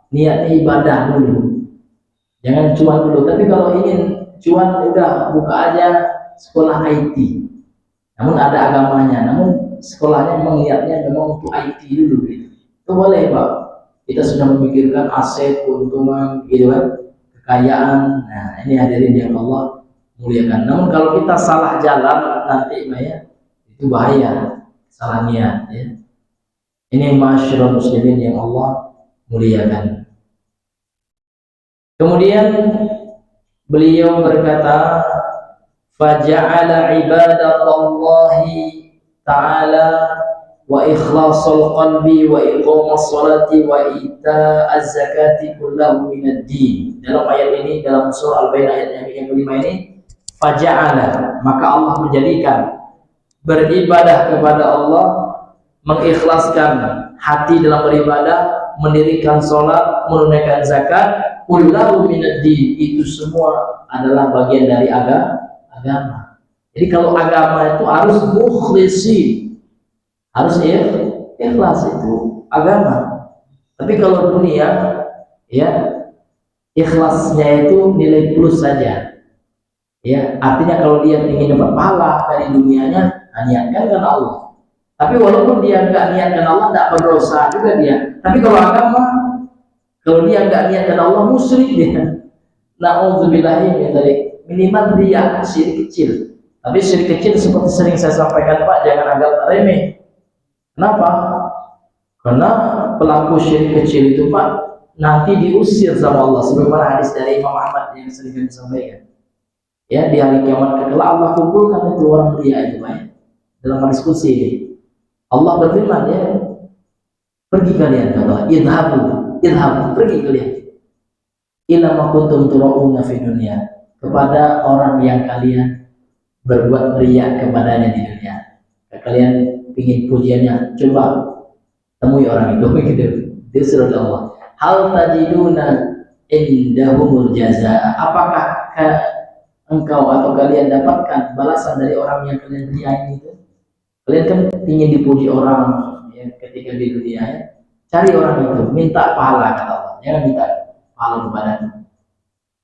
niatnya ibadah dulu. Jangan cuan dulu. Tapi kalau ingin cuan, udah buka aja sekolah IT. Namun ada agamanya, namun sekolahnya memang niatnya memang untuk IT dulu gitu. Itu boleh Pak. Kita sudah memikirkan aset, keuntungan, gitu kan, kekayaan. Nah ini hadirin yang Allah muliakan. Namun kalau kita salah jalan nanti Pak ya, itu bahaya, salah niat ya. Ini masyarakat muslimin yang Allah muliakan. Kemudian beliau berkata, faja'ala ibadatallahi ta'ala wa ikhlasul qalbi wa iqamas salati wa ita'az zakati kullahu minad din. Dalam ayat ini, dalam surah Al-Baqarah ayat yang kelima ini, faja'ala, maka Allah menjadikan beribadah kepada Allah, mengikhlaskan hati dalam beribadah, mendirikan sholat, menunaikan zakat, kullahu minad din, itu semua adalah bagian dari agama. Jadi kalau agama itu harus mukhlisi, harus ikhlas, itu agama. Tapi kalau dunia ya, ikhlasnya itu nilai plus saja ya, artinya kalau dia ingin dapat pahala dari dunianya, niatkan karena Allah. Tapi walaupun dia nggak niatkan Allah, tidak berdosa juga dia. Tapi kalau agama, kalau dia nggak niatkan Allah, musyrik dia. Na'udzubillahi min dzalik. Minimal dia syirik kecil. Tapi syirik kecil seperti sering saya sampaikan Pak, jangan anggap remeh. Kenapa? Karena pelaku syirik kecil itu Pak nanti diusir sama Allah. Sebagaimana hadis dari Imam Ahmad yang sering kami sampaikan. Ya, di hari kiamat kelak Allah kumpulkan itu orang ria itu Pak ya, dalam hadis qudsi ini. Allah berfirman ya, pergi kalian, kata idhabu, pergi kalian ila ma kuntum tura'una fi dunya, kepada orang yang kalian berbuat riya kepadanya di dunia. Kalian ingin pujiannya, coba temui orang itu begitu. Dia suruh Allah, hal tajiduna indahumul jazaa, apakah engkau atau kalian dapatkan balasan dari orang yang kalian riya itu? Kalian kan ingin dipuji orang ya, ketika di dunia ya. Cari orang itu, minta pahala kata Allah, jangan minta pahala kepadanya.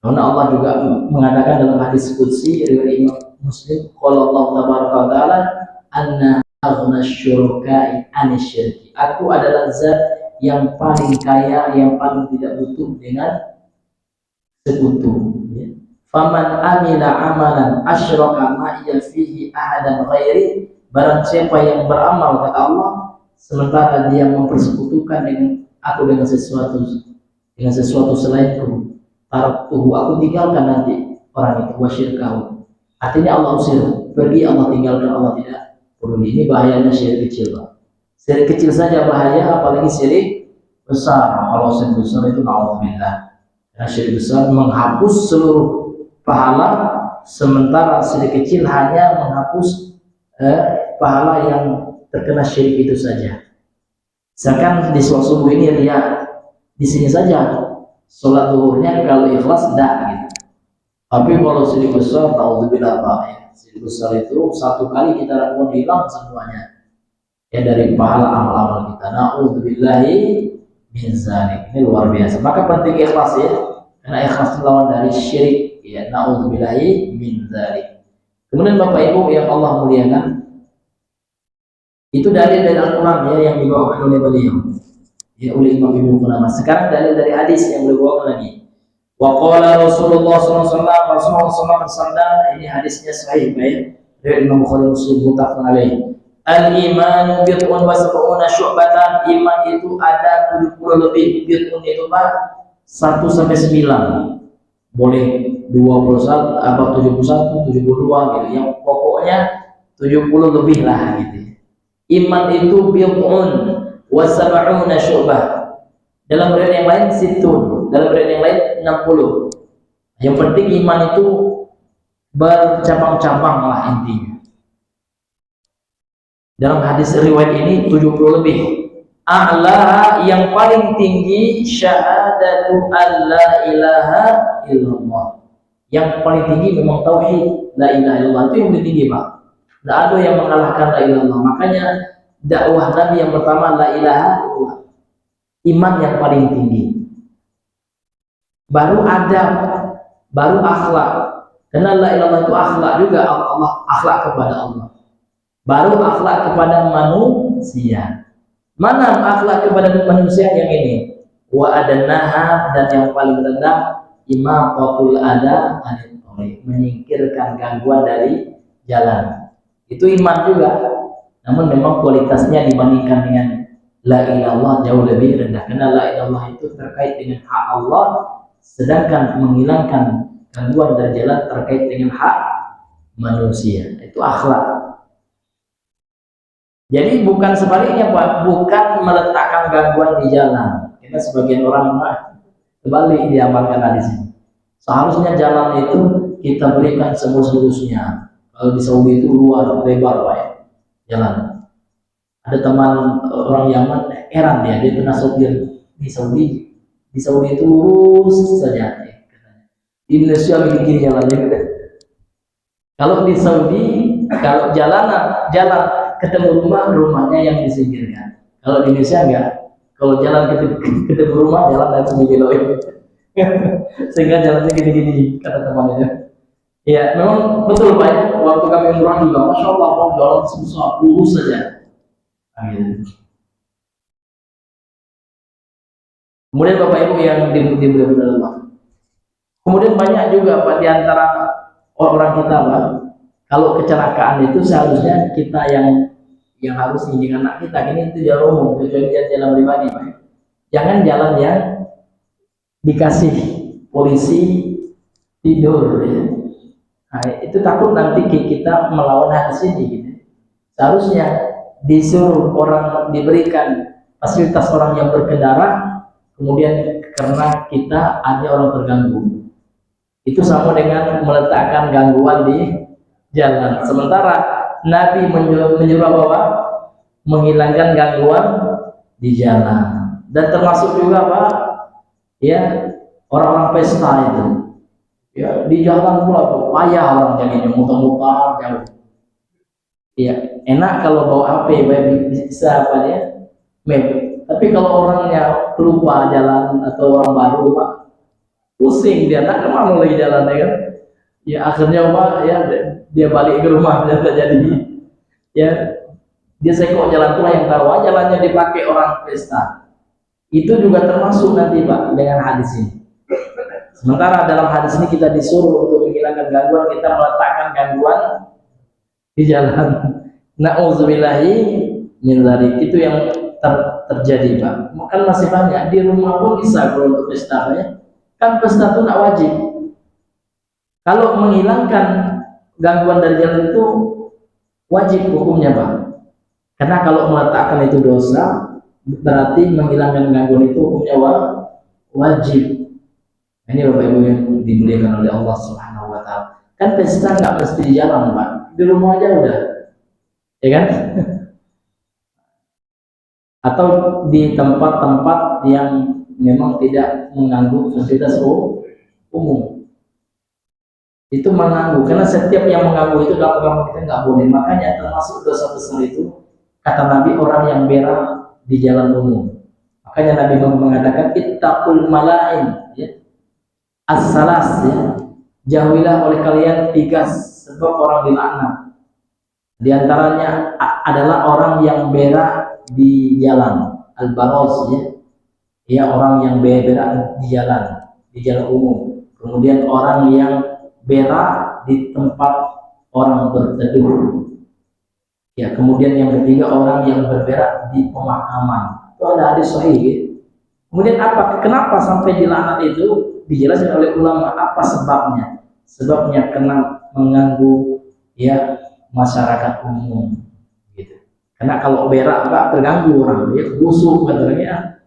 Karena Allah juga mengatakan dalam hadis qudsi riwayat Imam Muslim, qala Allah tabaraka wa taala, anna aghna syuraka'i anisyirki, aku adalah zat yang paling kaya, yang paling tidak butuh dengan sekutu ya. Faman amila amalan asyraka ma'iya fihi ahadan ghairi, barang siapa yang beramal kata Allah sementara dia mempersekutukan dengan aku dengan sesuatu selainku, taraktuhu, aku tinggalkan nanti orang itu, wasyirkahu, artinya Allah usir, pergi, Allah tinggalkan, Allah tidak peduli. Ini bahayanya syirik kecil Pak. Syirik kecil saja bahaya, apalagi syirik besar. Kalau syirik besar itu na'udzubillah, karena syirik besar menghapus seluruh pahala, sementara syirik kecil hanya menghapus pahala yang terkena syirik itu saja. Misalkan di sholat subuh ini ria, di sini saja sholat zuhurnya kalau ikhlas tidak gitu. Tapi kalau syirik besar, na'udzubillah Pak ya, syirik besar itu satu kali kita lakukan hilang semuanya ya dari pahala amal-amal kita. Na'udzubillahi min dzalik. Ini luar biasa. Maka penting ikhlas ya, karena ikhlas lawan dari syirik ya. Na'udzubillahi min dzalik. Kemudian Bapak Ibu yang Allah muliakan, itu dalil dari Al-Quran ya, yang dibawakan oleh beliau ya, oleh Imam Ibnu Qudamah. Sekarang dalil dari hadis yang beliau bawakan lagi. Wa qala Rasulullah SAW, Rasulullah bersabda, ini hadisnya sahih baik dari Imam Bukhari Muslim muttafaqun alaih. Al-iman bid'un wa sab'una syu'batan, iman itu ada 70 lebih. Bid'un itu Pak 1 sampai 9. Boleh 21 atau 71, 72 gitu. Yang pokoknya 70 lebih lah gitu. Iman itu bid'un wa sab'una syu'bah. Dalam riwayat yang lain situn, dalam riwayat yang lain 60. Yang penting iman itu bercabang-cabang lah intinya. Dalam hadis riwayat ini 70 lebih. A'laha yang paling tinggi syahadatu alla ilaha illallah. Yang paling tinggi memang tauhid, la ilaha illallah itu yang paling tinggi, Pak. Tidak ada yang mengalahkan la ilaha illallah. Makanya dakwah Nabi yang pertama la ilaha illallah. Iman yang paling tinggi. Baru adab, baru akhlak. Karena la ilaha illallah itu akhlak juga, Allah akhlak kepada Allah. Baru akhlak kepada manusia. Mana akhlak kepada manusia yang ini? Wa adannaha, dan yang paling rendah imaqatul adha anit thariq, menyingkirkan gangguan dari jalan. Itu iman juga. Namun memang kualitasnya dibandingkan dengan la ilaha illallah jauh lebih rendah. Karena la ilaha illallah itu terkait dengan hak Allah, sedangkan menghilangkan gangguan dari jalan terkait dengan hak manusia. Itu akhlak. Jadi bukan sebaliknya, Pak, bukan meletakkan gangguan di jalan. Karena sebagian orang kembali diamalkan di sini. Seharusnya jalan itu kita berikan semulus-mulusnya. Kalau di Saudi itu luar lebar, Pak, ya, jalan. Ada teman orang Yaman, heran dia pernah sopir di Saudi. Di Saudi itu lurus saja. Di Indonesia begini jalannya. Kalau di Saudi, kalau jalan ketemu rumahnya yang disingkirkan. Kalau di Indonesia enggak. Kalau jalan ketemu rumah, jalan langsung dibelokin. Sehingga jalannya gini-gini, kata temannya. Ya, memang betul, Pak, ya. Waktu kami umrah juga, Masya Allah, jalan susah, lurus saja. Kemudian Bapak Ibu yang dimuliakan oleh Allah. Kemudian banyak juga, Pak, di antara orang kita, Pak, kalau kecelakaan itu seharusnya kita yang harus dengan anak kita, ini itu jalan umum, kecuali jalan pribadi, Pak. Jangan jalan yang dikasih polisi tidur, ya. Nah, itu takut nanti kita melawan hadis ini, gitu. Seharusnya disuruh orang diberikan fasilitas orang yang berkendara, kemudian karena kita ada orang terganggu, itu sama dengan meletakkan gangguan di jalan. Sementara Nabi menyuruh bahwa menghilangkan gangguan di jalan. Dan termasuk juga, Pak, ya, orang-orang pesta itu, ya, di jalan pula payah orang jadinya, muter-muter jauh. Ya, enak kalau bawa HP, bisa apa ya, map. Tapi kalau orangnya pelupa jalan atau orang baru, Pak, pusing dia, tak kemana lagi jalan, ya kan? Ya akhirnya, Pak, ya dia balik ke rumah, jadi ya dia sekok jalan tua yang tahu jalannya dipakai orang pesta. Itu juga termasuk nanti, Pak, dengan hadis ini. Sementara dalam hadis ini kita disuruh untuk menghilangkan gangguan, kita meletakkan gangguan di jalan. Na'udzubillahi min dzalik. Itu yang terjadi, Pak. Kan masih banyak di rumah pun bisa kalau untuk pesta, ya. Kan pesta itu tidak wajib. Kalau menghilangkan gangguan dari jalan itu wajib hukumnya, Pak. Karena kalau meletakkan itu dosa, berarti menghilangkan gangguan itu hukumnya wajib. Ini Bapak Ibu yang dimuliakan oleh Allah Subhanahu wa taala. Kan pesta nggak mesti di jalan, Pak. Di rumah aja udah. Ya kan? Atau di tempat-tempat yang memang tidak mengganggu fasilitas umum. Itu mengganggu, karena setiap yang mengganggu itu dalam agama kita nggak boleh. Makanya termasuk dosa besar itu, kata Nabi, orang yang berak di jalan umum. Makanya Nabi mengatakan ittaqul malain, ya, as-salas, ya, jauhilah oleh kalian 3 sebab orang dilaknat. Di antaranya adalah orang yang berak di jalan, al-baros, ya, orang yang berak di jalan umum. Kemudian orang yang berak di tempat orang berteduh. Ya, kemudian yang ketiga orang yang berberak di pemakaman. Itu ada hadis sahih. Ya. Kemudian kenapa sampai dilaknat itu? Dijelaskan oleh ulama apa sebabnya. Sebabnya karena mengganggu, ya, masyarakat umum. Gitu. Karena kalau berak, Pak, terganggu orang, ya, busuk katanya.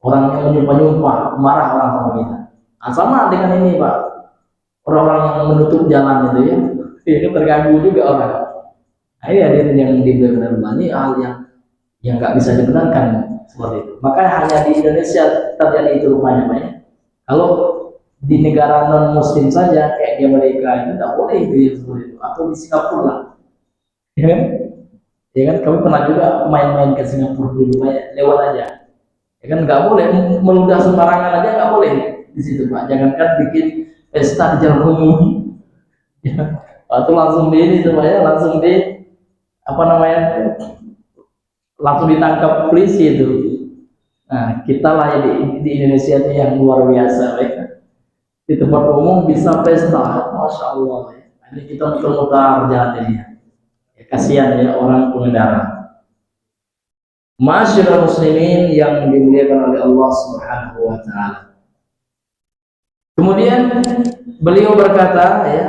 Orang yang menyumpah-nyumpah, marah orang sama kita. Nah, sama dengan ini, Pak. orang-orang yang menutup jalan itu ya, itu terganggu juga orang. Nah, ini hadirin yang dibenarkan, ini hal yang nggak bisa dibenarkan seperti itu. Maka hanya di Indonesia terjadi itu rupanya, Pak ya. Kalau di negara non Muslim saja kayak di Amerika itu tidak boleh itu ya, seperti itu. Atau di Singapura lah, ya kan? Ya kan, kami pernah juga main-main ke Singapura dulu, lewat aja. Ya kan, nggak boleh meludah sembarangan aja, nggak boleh di situ, Pak. Jangankan bikin pesta di jalan umum, ya. Atau langsung di ini tuh, Pak ya, langsung di apa namanya, langsung ditangkap polisi itu. Nah, kita lah ya di Indonesia itu yang luar biasa, Pak. Di tempat umum bisa pesta, masya Allah. Ya. Ini kita muter-muter jalan ini. Ya, kasihan ya orang pengendara. Masyarakat muslimin yang dimuliakan oleh Allah Subhanahu wa taala. Kemudian beliau berkata ya,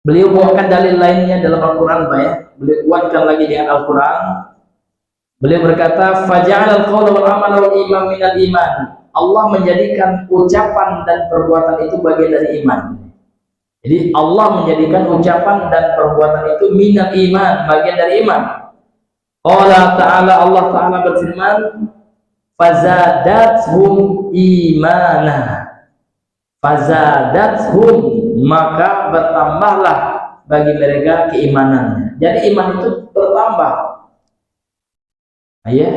beliau bawakan dalil lainnya dalam Al-Qur'an, Pak ya. Beliau kuatkan lagi dengan Al-Qur'an. Beliau berkata, "Faja'al al-qawla wal 'amala wal iman minal iman." Allah menjadikan ucapan dan perbuatan itu bagian dari iman. Jadi Allah menjadikan ucapan dan perbuatan itu minal iman, bagian dari iman. Allah Ta'ala berfirman, fazadathum imana. Fazadathum, maka bertambahlah bagi mereka keimanannya. Jadi iman itu bertambah. Ya,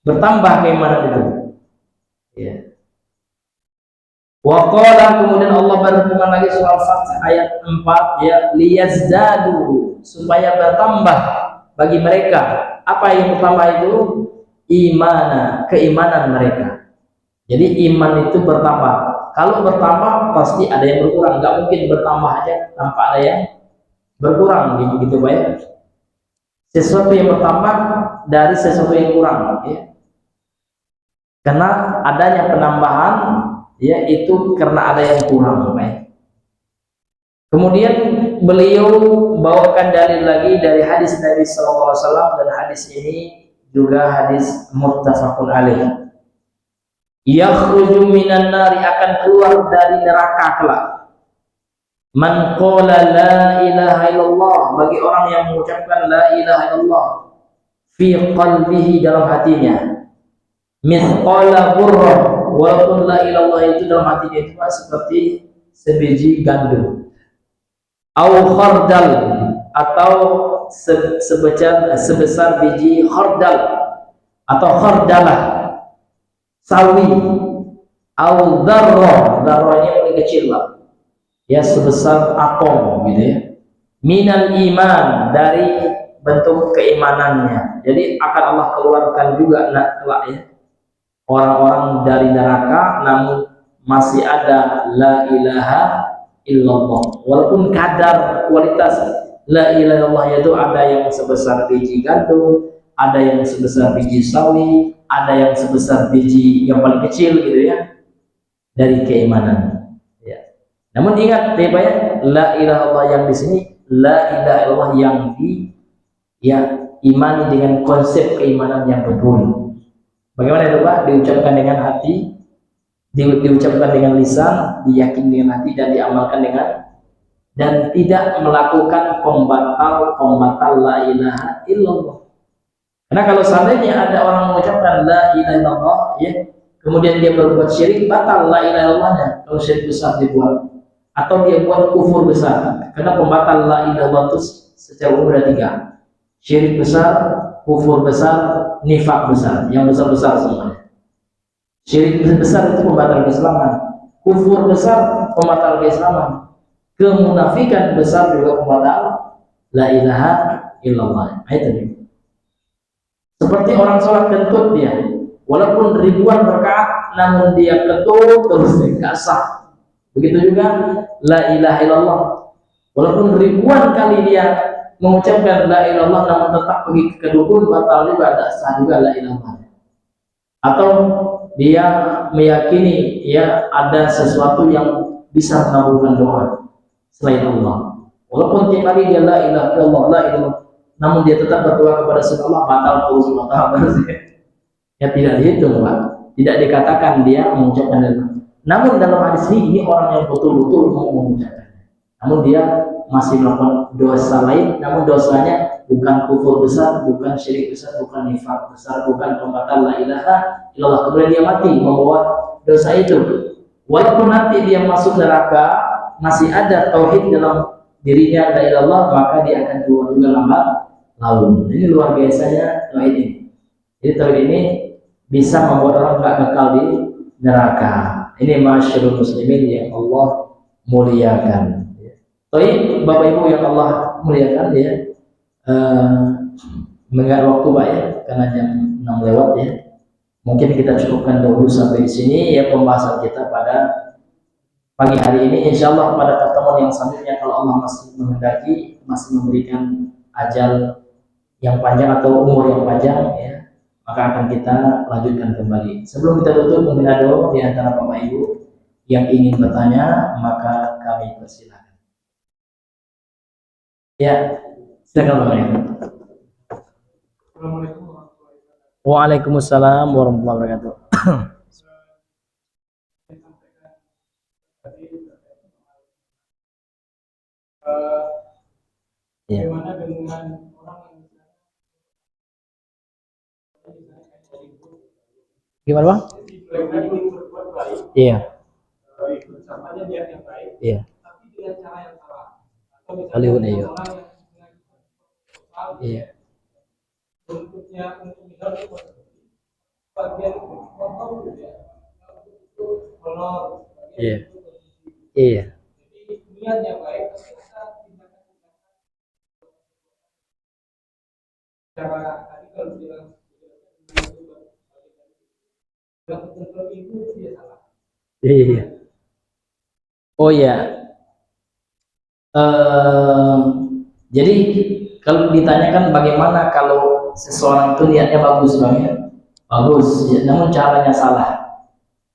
bertambah keimanan itu. Ya. Wa qala, kemudian Allah berfirman lagi surah Al-Fath ayat 4 ya, liyazdadu, supaya bertambah bagi mereka. Apa yang bertambah itu? Imana, keimanan mereka. Jadi iman itu bertambah. Kalau bertambah pasti ada yang berkurang, nggak mungkin bertambah aja tanpa ada yang berkurang, gitu Pak ya. Sesuatu yang bertambah dari sesuatu yang kurang ya. Karena adanya penambahan ya itu karena ada yang kurang, Pak ya. Kemudian beliau bawakan dalil lagi dari hadis Nabi SAW, dan hadis ini juga hadis muttafaqun alaih. Yakhruju minan nari, akan keluar dari neraka kelak. Man qala la ilaha illallah, bagi orang yang mengucapkan la ilaha illallah fi qalbihi, dalam hatinya, mithqala burrah, walaupun la ilaha illallah itu dalam hatinya itu seperti sebiji gandum, au khardal, atau sebesar biji khardal atau khardalah, sawi, au dzarrah, dzarrahnya paling kecil lah ya, sebesar atom gitu ya, minal iman, dari bentuk keimanannya. Jadi akan Allah keluarkan juga kelak ya, orang-orang dari neraka namun masih ada la ilaha illallah, walaupun kadar kualitas la ilaha illallah itu ada yang sebesar biji gandum, ada yang sebesar biji sawi, ada yang sebesar biji yang paling kecil gitu ya, dari keimanan ya. Namun ingat ya Pak ya, la ilaha illallah yang di sini la ilaha illallah yang imani dengan konsep keimanan yang betul. Bagaimana itu Pak? Diucapkan dengan hati, diucapkan dengan lisan, diyakini dengan hati, dan diamalkan dengan, dan tidak melakukan pembatal la ilaha illallah. Karena kalau seandainya ada orang mengucapkan la ilaha illallah ya, kemudian dia berbuat syirik, batal la ilaha illallahnya kalau syirik besar dibuat, atau dia buat kufur besar. Karena pembatal la ilaha illallah itu secara umum ada 3: syirik besar, kufur besar, nifak besar, yang besar-besar semuanya. Syirik besar itu pembatal keislaman, kufur besar pembatal keislaman, kemunafikan besar juga pembatal la ilaha illallah. Itu seperti orang sholat kentut, dia walaupun ribuan rakaat namun dia kentut terus, nggak sah. Begitu juga la ilaha illallah, walaupun ribuan kali dia mengucapkan la ilaha illallah namun tetap pergi ke dukun, batal juga, tidak sah juga la ilaha illallah. Atau dia meyakini ya ada sesuatu yang bisa mengabulkan doa selain Allah, walaupun tiap hari dia la ilaha illallah, la ilaha, namun dia tetap berdoa kepada Allah, batal terus, batal terus ya, tidak dihitung Pak, tidak dikatakan dia mengucapkan la ilaha. Namun dalam hadis ini orang yang betul-betul mau mengucapkannya. Namun dia masih melakukan dosa lain, namun dosanya bukan kufur besar, bukan syirik besar, bukan nifak besar, bukan pembatal la ilaha illallah. Kemudian dia mati membawa dosa itu. Walaupun nanti dia masuk neraka, masih ada tauhid dalam dirinya la ilallah, maka dia akan keluar juga lambat laun. Ini luar biasanya tauhid ini. Jadi tauhid ini bisa membuat orang tidak kekal di neraka. Ini masyarul muslimin yang Allah muliakan. Baik, Bapak Ibu yang Allah muliakan ya. Mengingat waktu Pak ya, karena jam 6 lewat ya. Mungkin kita cukupkan dulu sampai di sini ya pembahasan kita pada pagi hari ini. Insya Allah pada pertemuan yang selanjutnya kalau Allah masih menghendaki, masih memberikan ajal yang panjang atau umur yang panjang ya, maka akan kita lanjutkan kembali. Sebelum kita tutup, mungkin ada di antara Bapak Ibu yang ingin bertanya, maka kami persilakan. Ya, silakan Bapak Ibu. Assalamualaikum warahmatullahi wabarakatuh. Waalaikumsalam warahmatullahi wabarakatuh. Bagaimana dengan orang yang Gimana Bang? berbuat baik, Iya. ikut ucapannya niat yang baik, Iya. tapi dengan cara yang salah. Atau misalnya Hollywood ya. orang yang Iya. bentuknya untuk misalnya bagian potong gitu ya, untuk honor. Iya. Iya. Jadi niatnya baik, tapi kita tindakan cara tadi kalau bilang betul itu dia salah. Iya. Oh ya. Jadi kalau ditanyakan bagaimana kalau seseorang itu niatnya bagus Bang ya? Bagus ya, namun caranya salah.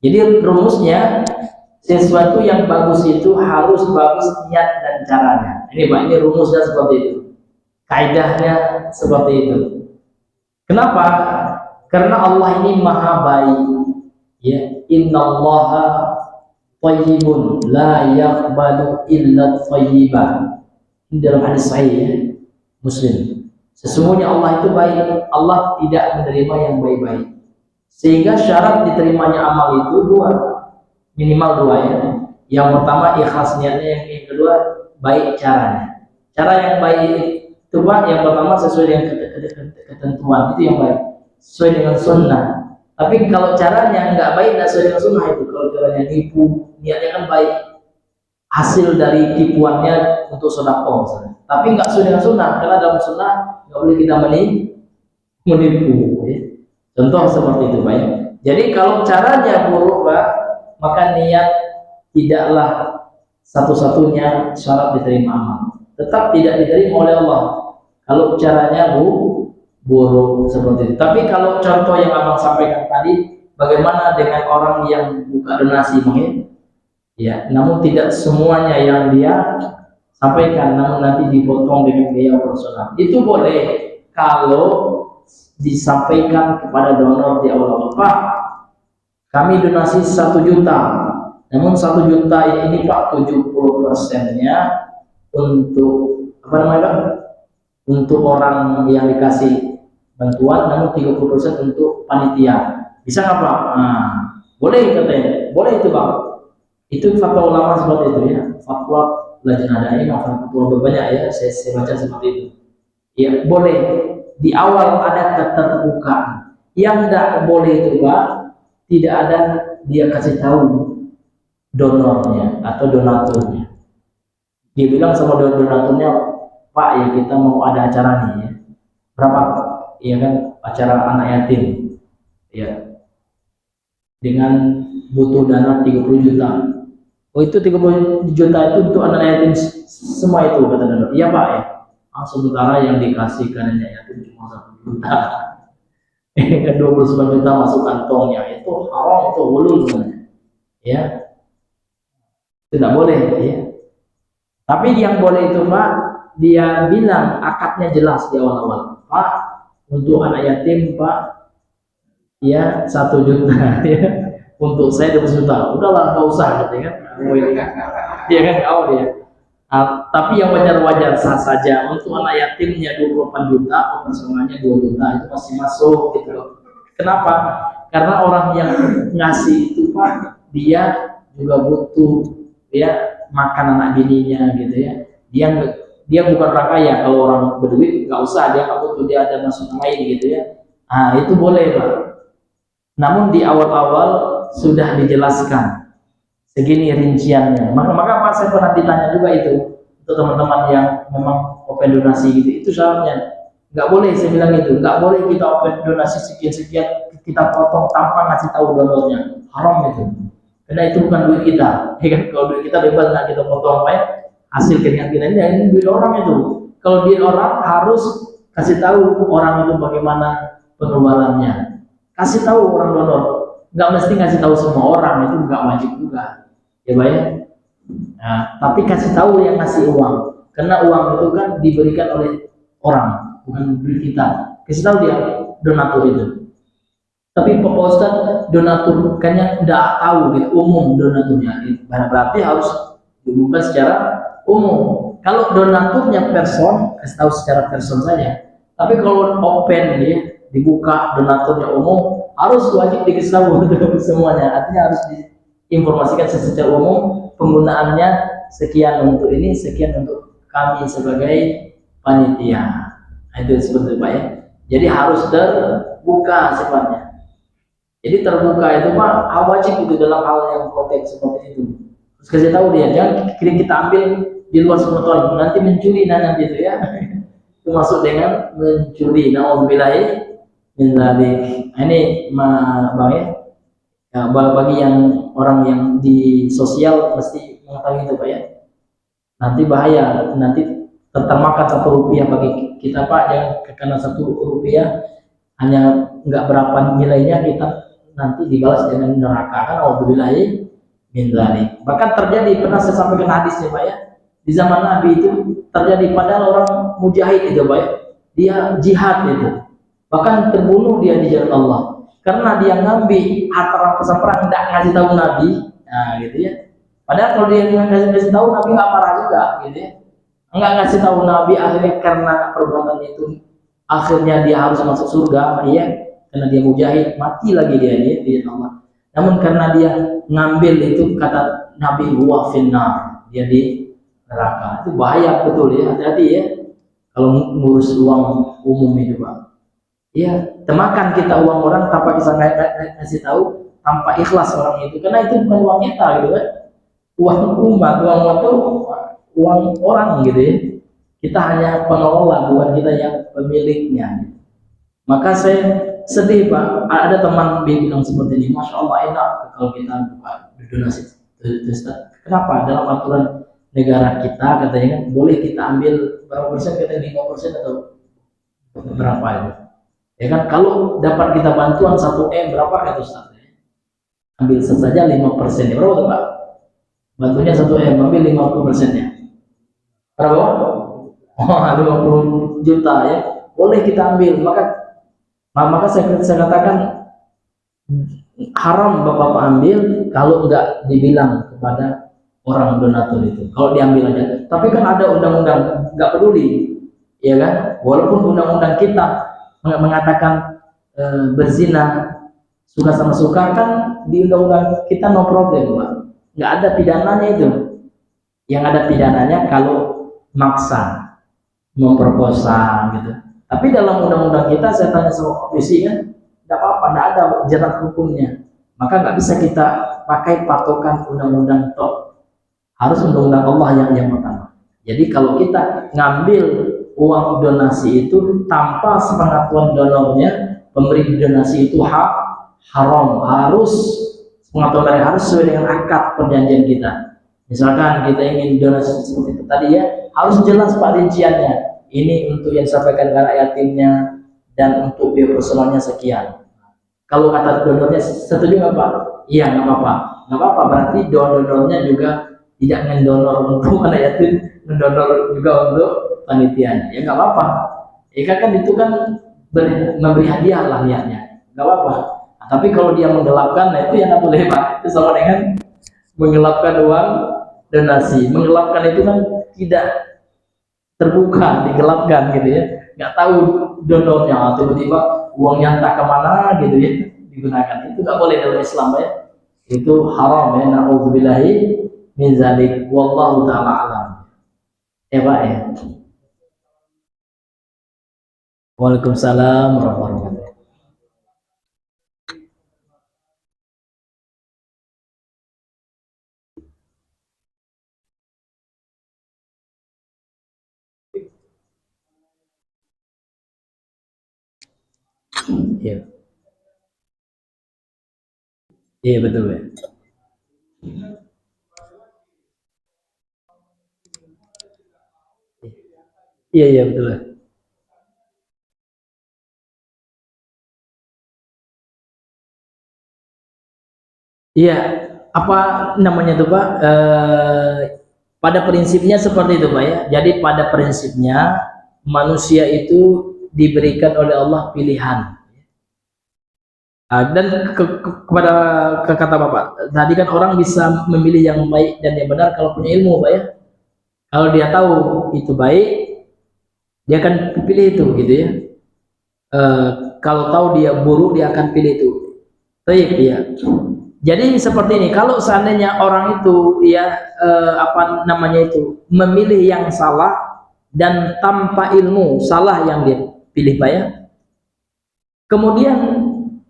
Jadi rumusnya sesuatu yang bagus itu harus bagus niat dan caranya. Ini Pak, ini rumusnya seperti itu. Kaidahnya seperti itu. Kenapa? Karena Allah ini maha baik. Ya, innallaha thayyibun la yaqbalu illa thayyiban. Ini dalam hadis sahih ya, Muslim. Sesungguhnya Allah itu baik, Allah tidak menerima yang baik-baik. Sehingga syarat diterimanya amal itu dua, minimal dua ya. Yang pertama ikhlas niatnya, yang kedua baik caranya. Cara yang baik itu Pak, yang pertama sesuai dengan ketentuan, itu yang baik, sesuai dengan sunnah. Tapi kalau caranya nggak baik, nggak sesuai dengan sunnah, itu kalau caranya nipu, niatnya kan baik, hasil dari tipuannya untuk sedekah misalnya, tapi nggak sesuai dengan sunnah, karena dalam sunnah nggak boleh kita menipu ya. Contoh seperti itu Pak ya. Jadi kalau caranya buruk Pak, maka niat tidaklah satu-satunya syarat diterima amal, tetap tidak diterima oleh Allah kalau caranya buruk seperti itu. Tapi kalau contoh yang abang sampaikan tadi, bagaimana dengan orang yang buka donasi mungkin ya, namun tidak semuanya yang dia sampaikan, namun nanti dipotong dengan biaya operasional, itu boleh kalau disampaikan kepada donor di awal. Pak, kami donasi 1 juta, namun 1 juta ini Pak 70%-nya untuk apa namanya Pak? Untuk orang yang dikasih bantuan, namun 30% untuk panitia. Bisa nggak Pak? Nah, boleh katanya, boleh itu Pak. Itu fatwa ulama seperti itu ya, fatwa Lajnah Daimah, fatwa banyak ya, saya baca seperti itu. Ya boleh, di awal ada keterbukaan. Yang tidak boleh itu Pak, tidak ada dia kasih tahu donornya atau donaturnya. Dia bilang sama donaturnya, Pak ya kita mau ada acara nih ya, berapa? Iya kan, acara anak yatim ya, dengan butuh dana 30 juta. Oh itu 30 juta itu untuk anak yatim semua itu kata donor. Iya Pak ya. Sementara yang dikasih ke anak yatim cuma 1 juta. Kan 29 juta masuk kantongnya, itu haram, itu ulul sebenarnya. Ya. Tidak boleh ya. Tapi yang boleh itu Pak, dia bilang akadnya jelas di awal-awal. Pak, untuk anak yatim Pak ya 1 juta ya. untuk saya 20 juta, udahlah nggak usah gitu kan. Dia kan kau dia. Tapi yang wajar-wajar sah saja untuk anak yatimnya 24 juta, operasionalnya 2 juta itu masih masuk gitu loh. Kenapa? Karena orang yang ngasih itu Pak, dia juga butuh ya makan anak bininya gitu ya. Dia bukan orang kaya. Kalau orang berduit nggak usah, dia nggak butuh, dia ada masukan lain gitu ya. Itu boleh Pak. Namun di awal-awal sudah dijelaskan segini rinciannya. Maka Pak, saya pernah ditanya juga itu untuk teman-teman yang memang open donasi gitu. Itu syaratnya. Nggak boleh, saya bilang itu, nggak boleh kita open donasi sekian-sekian kita potong tanpa ngasih tahu donornya. Haram itu. Karena itu bukan duit kita. Ya kan? Kalau duit kita bebas, nah kita potong apa ya? Hasil keringat kita ini duit orang itu. Kalau duit orang harus kasih tahu orang itu bagaimana pengeluarannya. Kasih tahu orang donor. Nggak mesti kasih tahu semua orang, itu nggak wajib juga. Ya Pak ya. Nah, tapi kasih tahu yang ngasih uang. Karena uang itu kan diberikan oleh orang, bukan duit kita. Kasih tahu dia donatur itu. Tapi Pak Ustadz donatur kayaknya nggak tahu gitu, umum donaturnya. Berarti harus dibuka secara umum. Kalau donaturnya person, kasih tahu secara person saja. Tapi kalau open dia dibuka donaturnya umum, harus wajib dikasih tahu semuanya. Artinya harus diinformasikan secara umum, penggunaannya sekian untuk ini, sekian untuk kami sebagai panitia. Nah, itu seperti itu Pak ya. Jadi harus terbuka sifatnya. Jadi terbuka itu Pak wajib itu dalam hal yang konteks seperti itu. Terus kasih tahu dia, jangan kita ambil di luar sepotong, nanti mencuri nanti itu ya. Itu masuk dengan mencuri. Nauzubillahi min dzalik. Ini Bang ya, bagi yang orang yang di sosial mesti mengetahui itu Pak ya. Nanti bahaya, nanti termakan 1 rupiah bagi kita Pak, yang karena 1 rupiah hanya nggak berapa nilainya kita nanti dibalas dengan neraka. Kan auzubillahi min dzalik. Bahkan terjadi, pernah saya sampaikan hadisnya Pak ya, di zaman Nabi itu terjadi, padahal orang mujahid itu Pak ya, dia jihad itu, bahkan terbunuh dia di jalan Allah karena dia ngambil harta rampasan perang, tidak ngasih tahu Nabi. Nah gitu ya. Padahal kalau dia ngasih tahu Nabi nggak marah juga gitu ya, nggak ngasih tahu Nabi, akhirnya karena perbuatan itu akhirnya dia harus masuk surga ya, karena dia mujahid, mati lagi dia ini di Allah. Namun karena dia ngambil itu, kata Nabi huwa finnar, dia di neraka. Itu bahaya betul ya, hati-hati ya kalau ngurus uang umum itu Pak. Ya, temakan kita uang orang tanpa kita ngasih tahu, tanpa ikhlas orang itu, karena itu bukan uang kita gitu kan. Uang umat, uang orang gitu ya. Kita hanya pengelola, bukan kita yang pemiliknya. Maka saya sedih Pak, ada teman bilang seperti ini, Masya Allah enak kalau kita donasi. Kenapa? Dalam aturan negara kita katanya kan boleh kita ambil berapa persen, kita 5% atau berapa itu. Ya kan, kalau dapat kita bantuan 1M berapa kata Ustaz? Ambil saja 5%. Berapa tuh Pak? Bantunya 1M, ambil 50%-nya. Berapa? Oh, 50 juta ya. Boleh kita ambil. Maka saya katakan haram Bapak ambil kalau enggak dibilang kepada orang donatur itu. Kalau diambil aja. Tapi kan ada undang-undang, enggak peduli. Ya kan? Walaupun undang-undang kita mengatakan berzina suka sama suka, kan di undang-undang kita no problem Pak. Enggak ada pidananya itu. Yang ada pidananya kalau maksa, memperkosa gitu. Tapi dalam undang-undang kita, saya tanya sama polisi kan, tidak apa-apa, tidak ada jerat hukumnya. Maka nggak bisa kita pakai patokan undang-undang top. Harus undang-undang Allah yang pertama. Jadi kalau kita ngambil uang donasi itu tanpa sepengetahuan donornya, pemberi donasi itu haram. Harus pengetahuan dari, harus sesuai dengan akad perjanjian kita. Misalkan kita ingin donasi seperti itu tadi ya, harus jelas Pak rinciannya. Ini untuk yang disampaikan ke anak yatimnya dan untuk biaya personalnya sekian. Kalau kata donornya setuju nggak Pak? Iya, nggak apa-apa. Nggak apa-apa, berarti donornya juga tidak mendonor untuk anak yatim, mendonor juga untuk panitianya. Ya nggak apa-apa. Ya kan itu kan memberi hadiah lah niatnya. Nggak apa-apa. Tapi kalau dia menggelapkan, nah itu yang tidak boleh Pak. Itu sama dengan menggelapkan uang donasi. Menggelapkan itu kan tidak terbuka, digelapkan gitu ya. Nggak tahu donornya, tiba-tiba uangnya entah kemana gitu ya digunakan. Itu nggak boleh dalam Islam ya. Itu haram ya. Na'udzubillahi min zalik. Wallahu ta'ala alam. Ya Pak ya. Waalaikumsalam warahmatullahi wabarakatuh. Iya. Iya betul ya. Iya iya betul ya. Iya, apa namanya tuh Pak? Pada prinsipnya seperti itu Pak ya. Jadi pada prinsipnya manusia itu diberikan oleh Allah pilihan. Dan kepada kata Bapak, tadi kan orang bisa memilih yang baik dan yang benar kalau punya ilmu Pak ya. Kalau dia tahu itu baik, dia akan pilih itu gitu ya. Kalau tahu dia buruk, dia akan pilih itu. Baik ya. Jadi seperti ini, kalau seandainya orang itu ya apa namanya itu memilih yang salah dan tanpa ilmu salah yang dia pilih Pak ya. Kemudian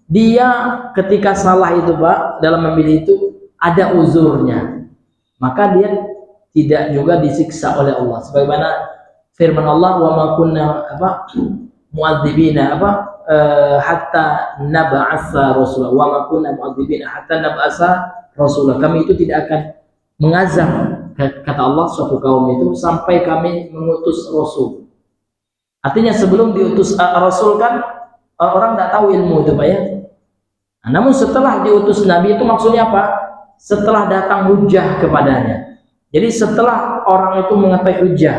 dia ketika salah itu Pak dalam memilih itu ada uzurnya, maka dia tidak juga disiksa oleh Allah. Sebagaimana firman Allah, wa ma kunna apa mu'adzibina apa hatta nab'atsa rasulah, wa ma kunna mu'adzibina hatta nab'atsa rasulah. Kami itu tidak akan mengazab, kata Allah, suatu kaum itu sampai kami mengutus rasul. Artinya sebelum diutus rasul kan orang tidak tahu ilmu itu Pak ya. Nah, namun setelah diutus Nabi itu maksudnya apa? Setelah datang hujah kepadanya. Jadi setelah orang itu mengetahui hujah,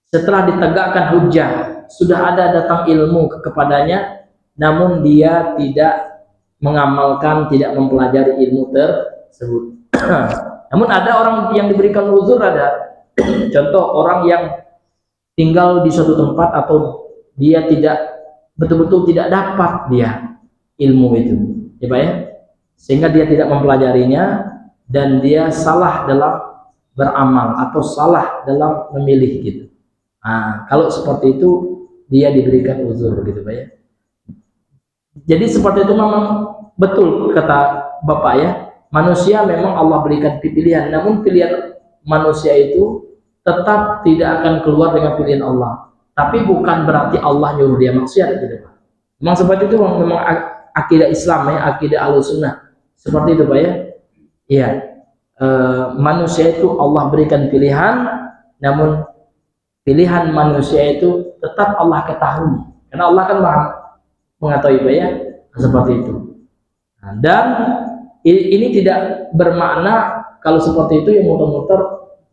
setelah ditegakkan hujah, sudah ada datang ilmu kepadanya, namun dia tidak mengamalkan, tidak mempelajari ilmu tersebut. Namun ada orang yang diberikan uzur, ada contoh orang yang tinggal di suatu tempat atau dia tidak betul-betul tidak dapat dia ilmu itu, ya Pak ya, sehingga dia tidak mempelajarinya dan dia salah dalam beramal atau salah dalam memilih gitu. Nah, kalau seperti itu dia diberikan uzur gitu Pak ya. Jadi seperti itu memang betul kata Bapak ya, manusia memang Allah berikan pilihan, namun pilihan manusia itu tetap tidak akan keluar dengan pilihan Allah. Tapi bukan berarti Allah nyuruh dia maksiat gitu Pak. Memang seperti itu memang akidah Islam ya, akidah Ahlussunnah. Seperti itu Pak ya. Iya. Manusia itu Allah berikan pilihan, namun pilihan manusia itu tetap Allah ketahui. Karena Allah kan mengetahui Pak ya, seperti itu. Nah, dan ini tidak bermakna kalau seperti itu yang muter-muter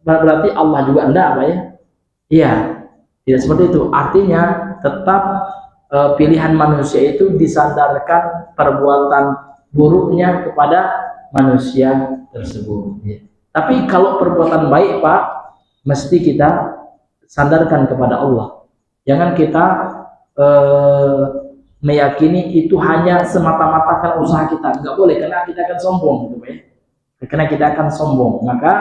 berarti Allah juga enggak Pak ya. Iya, tidak seperti itu. Artinya tetap pilihan manusia itu disandarkan perbuatan buruknya kepada manusia tersebut ya. Tapi kalau perbuatan baik Pak, mesti kita sandarkan kepada Allah. Jangan kita meyakini itu hanya semata-mata kan usaha kita. Enggak boleh, karena kita akan sombong gitu Pak ya. Karena kita akan sombong, maka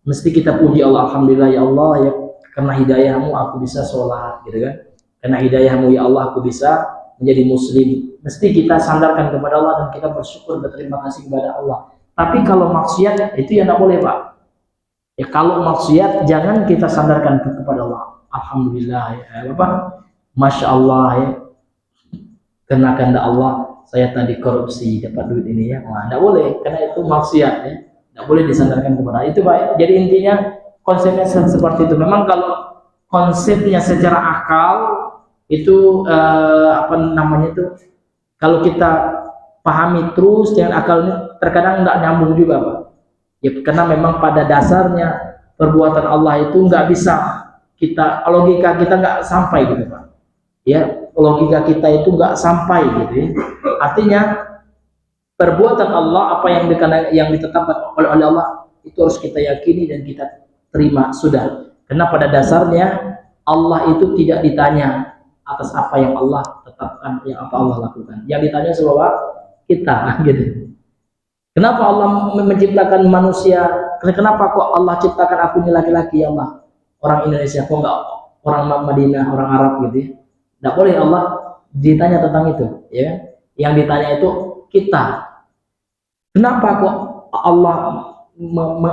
mesti kita puji Allah, alhamdulillah ya Allah ya, karena hidayahmu aku bisa sholat gitu kan. Karena hidayahmu ya Allah aku bisa menjadi muslim. Mesti kita sandarkan kepada Allah dan kita bersyukur, berterima kasih kepada Allah. Tapi kalau maksiat itu ya tidak boleh Pak ya. Kalau maksiat jangan kita sandarkan kepada Allah, alhamdulillah ya Bapak, masya Allah ya, karena kehendak Allah saya tadi korupsi dapat duit ini ya. Nah, tidak boleh, karena itu maksiat ya, tidak boleh disandarkan kepada itu Pak. Jadi intinya konsepnya seperti itu. Memang kalau konsepnya secara akal itu apa namanya itu, kalau kita pahami terus dengan akal ini terkadang nggak nyambung juga Pak ya, karena memang pada dasarnya perbuatan Allah itu nggak bisa kita, logika kita nggak sampai gitu Pak ya, logika kita itu nggak sampai gitu ya. Artinya perbuatan Allah, apa yang ditetapkan oleh Allah itu harus kita yakini dan kita terima sudah. Karena pada dasarnya Allah itu tidak ditanya atas apa yang Allah tetapkan, yang apa Allah lakukan. Yang ditanya siapa? Kita, gitu. Kenapa Allah menciptakan manusia? Kenapa kok Allah ciptakan aku ini laki-laki, ya Allah? Orang Indonesia, kok enggak orang Madinah, orang Arab gitu ya? Tidak boleh Allah ditanya tentang itu, ya. Yang ditanya itu kita. Kenapa kok Allah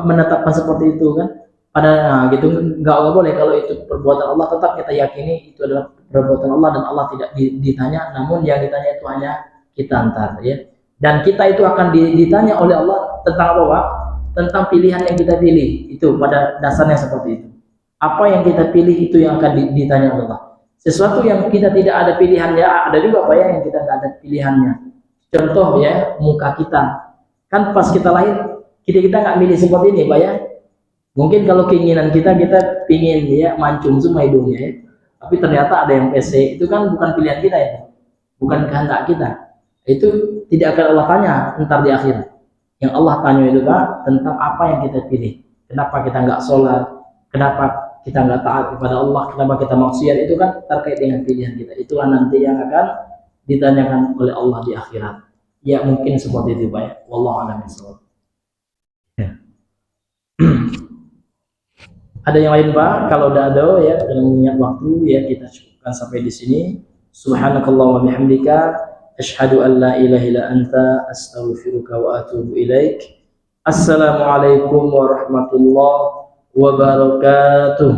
menetapkan seperti itu kan? Nah, gitu nggak boleh. Kalau itu perbuatan Allah, tetap kita yakini itu adalah perbuatan Allah dan Allah tidak ditanya. Namun yang ditanya itu hanya kita antar, ya. Dan kita itu akan ditanya oleh Allah tentang apa, Pak? Tentang pilihan yang kita pilih. Itu pada dasarnya seperti itu. Apa yang kita pilih itu yang akan ditanya oleh Allah. Sesuatu yang kita tidak ada pilihannya, ada juga Pak ya, yang kita nggak ada pilihannya. Contoh ya, muka kita. Kan pas kita lahir, kita nggak milih seperti ini Pak ya. Mungkin kalau keinginan kita pingin ya mancung semua hidungnya ya. Tapi ternyata ada yang PC, itu kan bukan pilihan kita ya. Bukan kehendak kita. Itu tidak akan Allah tanya ntar di akhirat. Yang Allah tanya itu Pak tentang apa yang kita pilih. Kenapa kita nggak sholat? Kenapa kita nggak taat kepada Allah? Kenapa kita maksiat? Itu kan terkait dengan pilihan kita. Itulah nanti yang akan ditanyakan oleh Allah di akhirat. Ya mungkin seperti itu Pak ya. Wallahu a'lam bishawab. Ya. Ada yang lain Pak? Kalau udah ada ya, dalam mengingat waktu ya kita cukupkan sampai di sini. Subhanakallah wa bihamdika asyhadu an la ilaha illa anta astaghfiruka wa atubu ilaik. Assalamualaikum warahmatullahi wabarakatuh.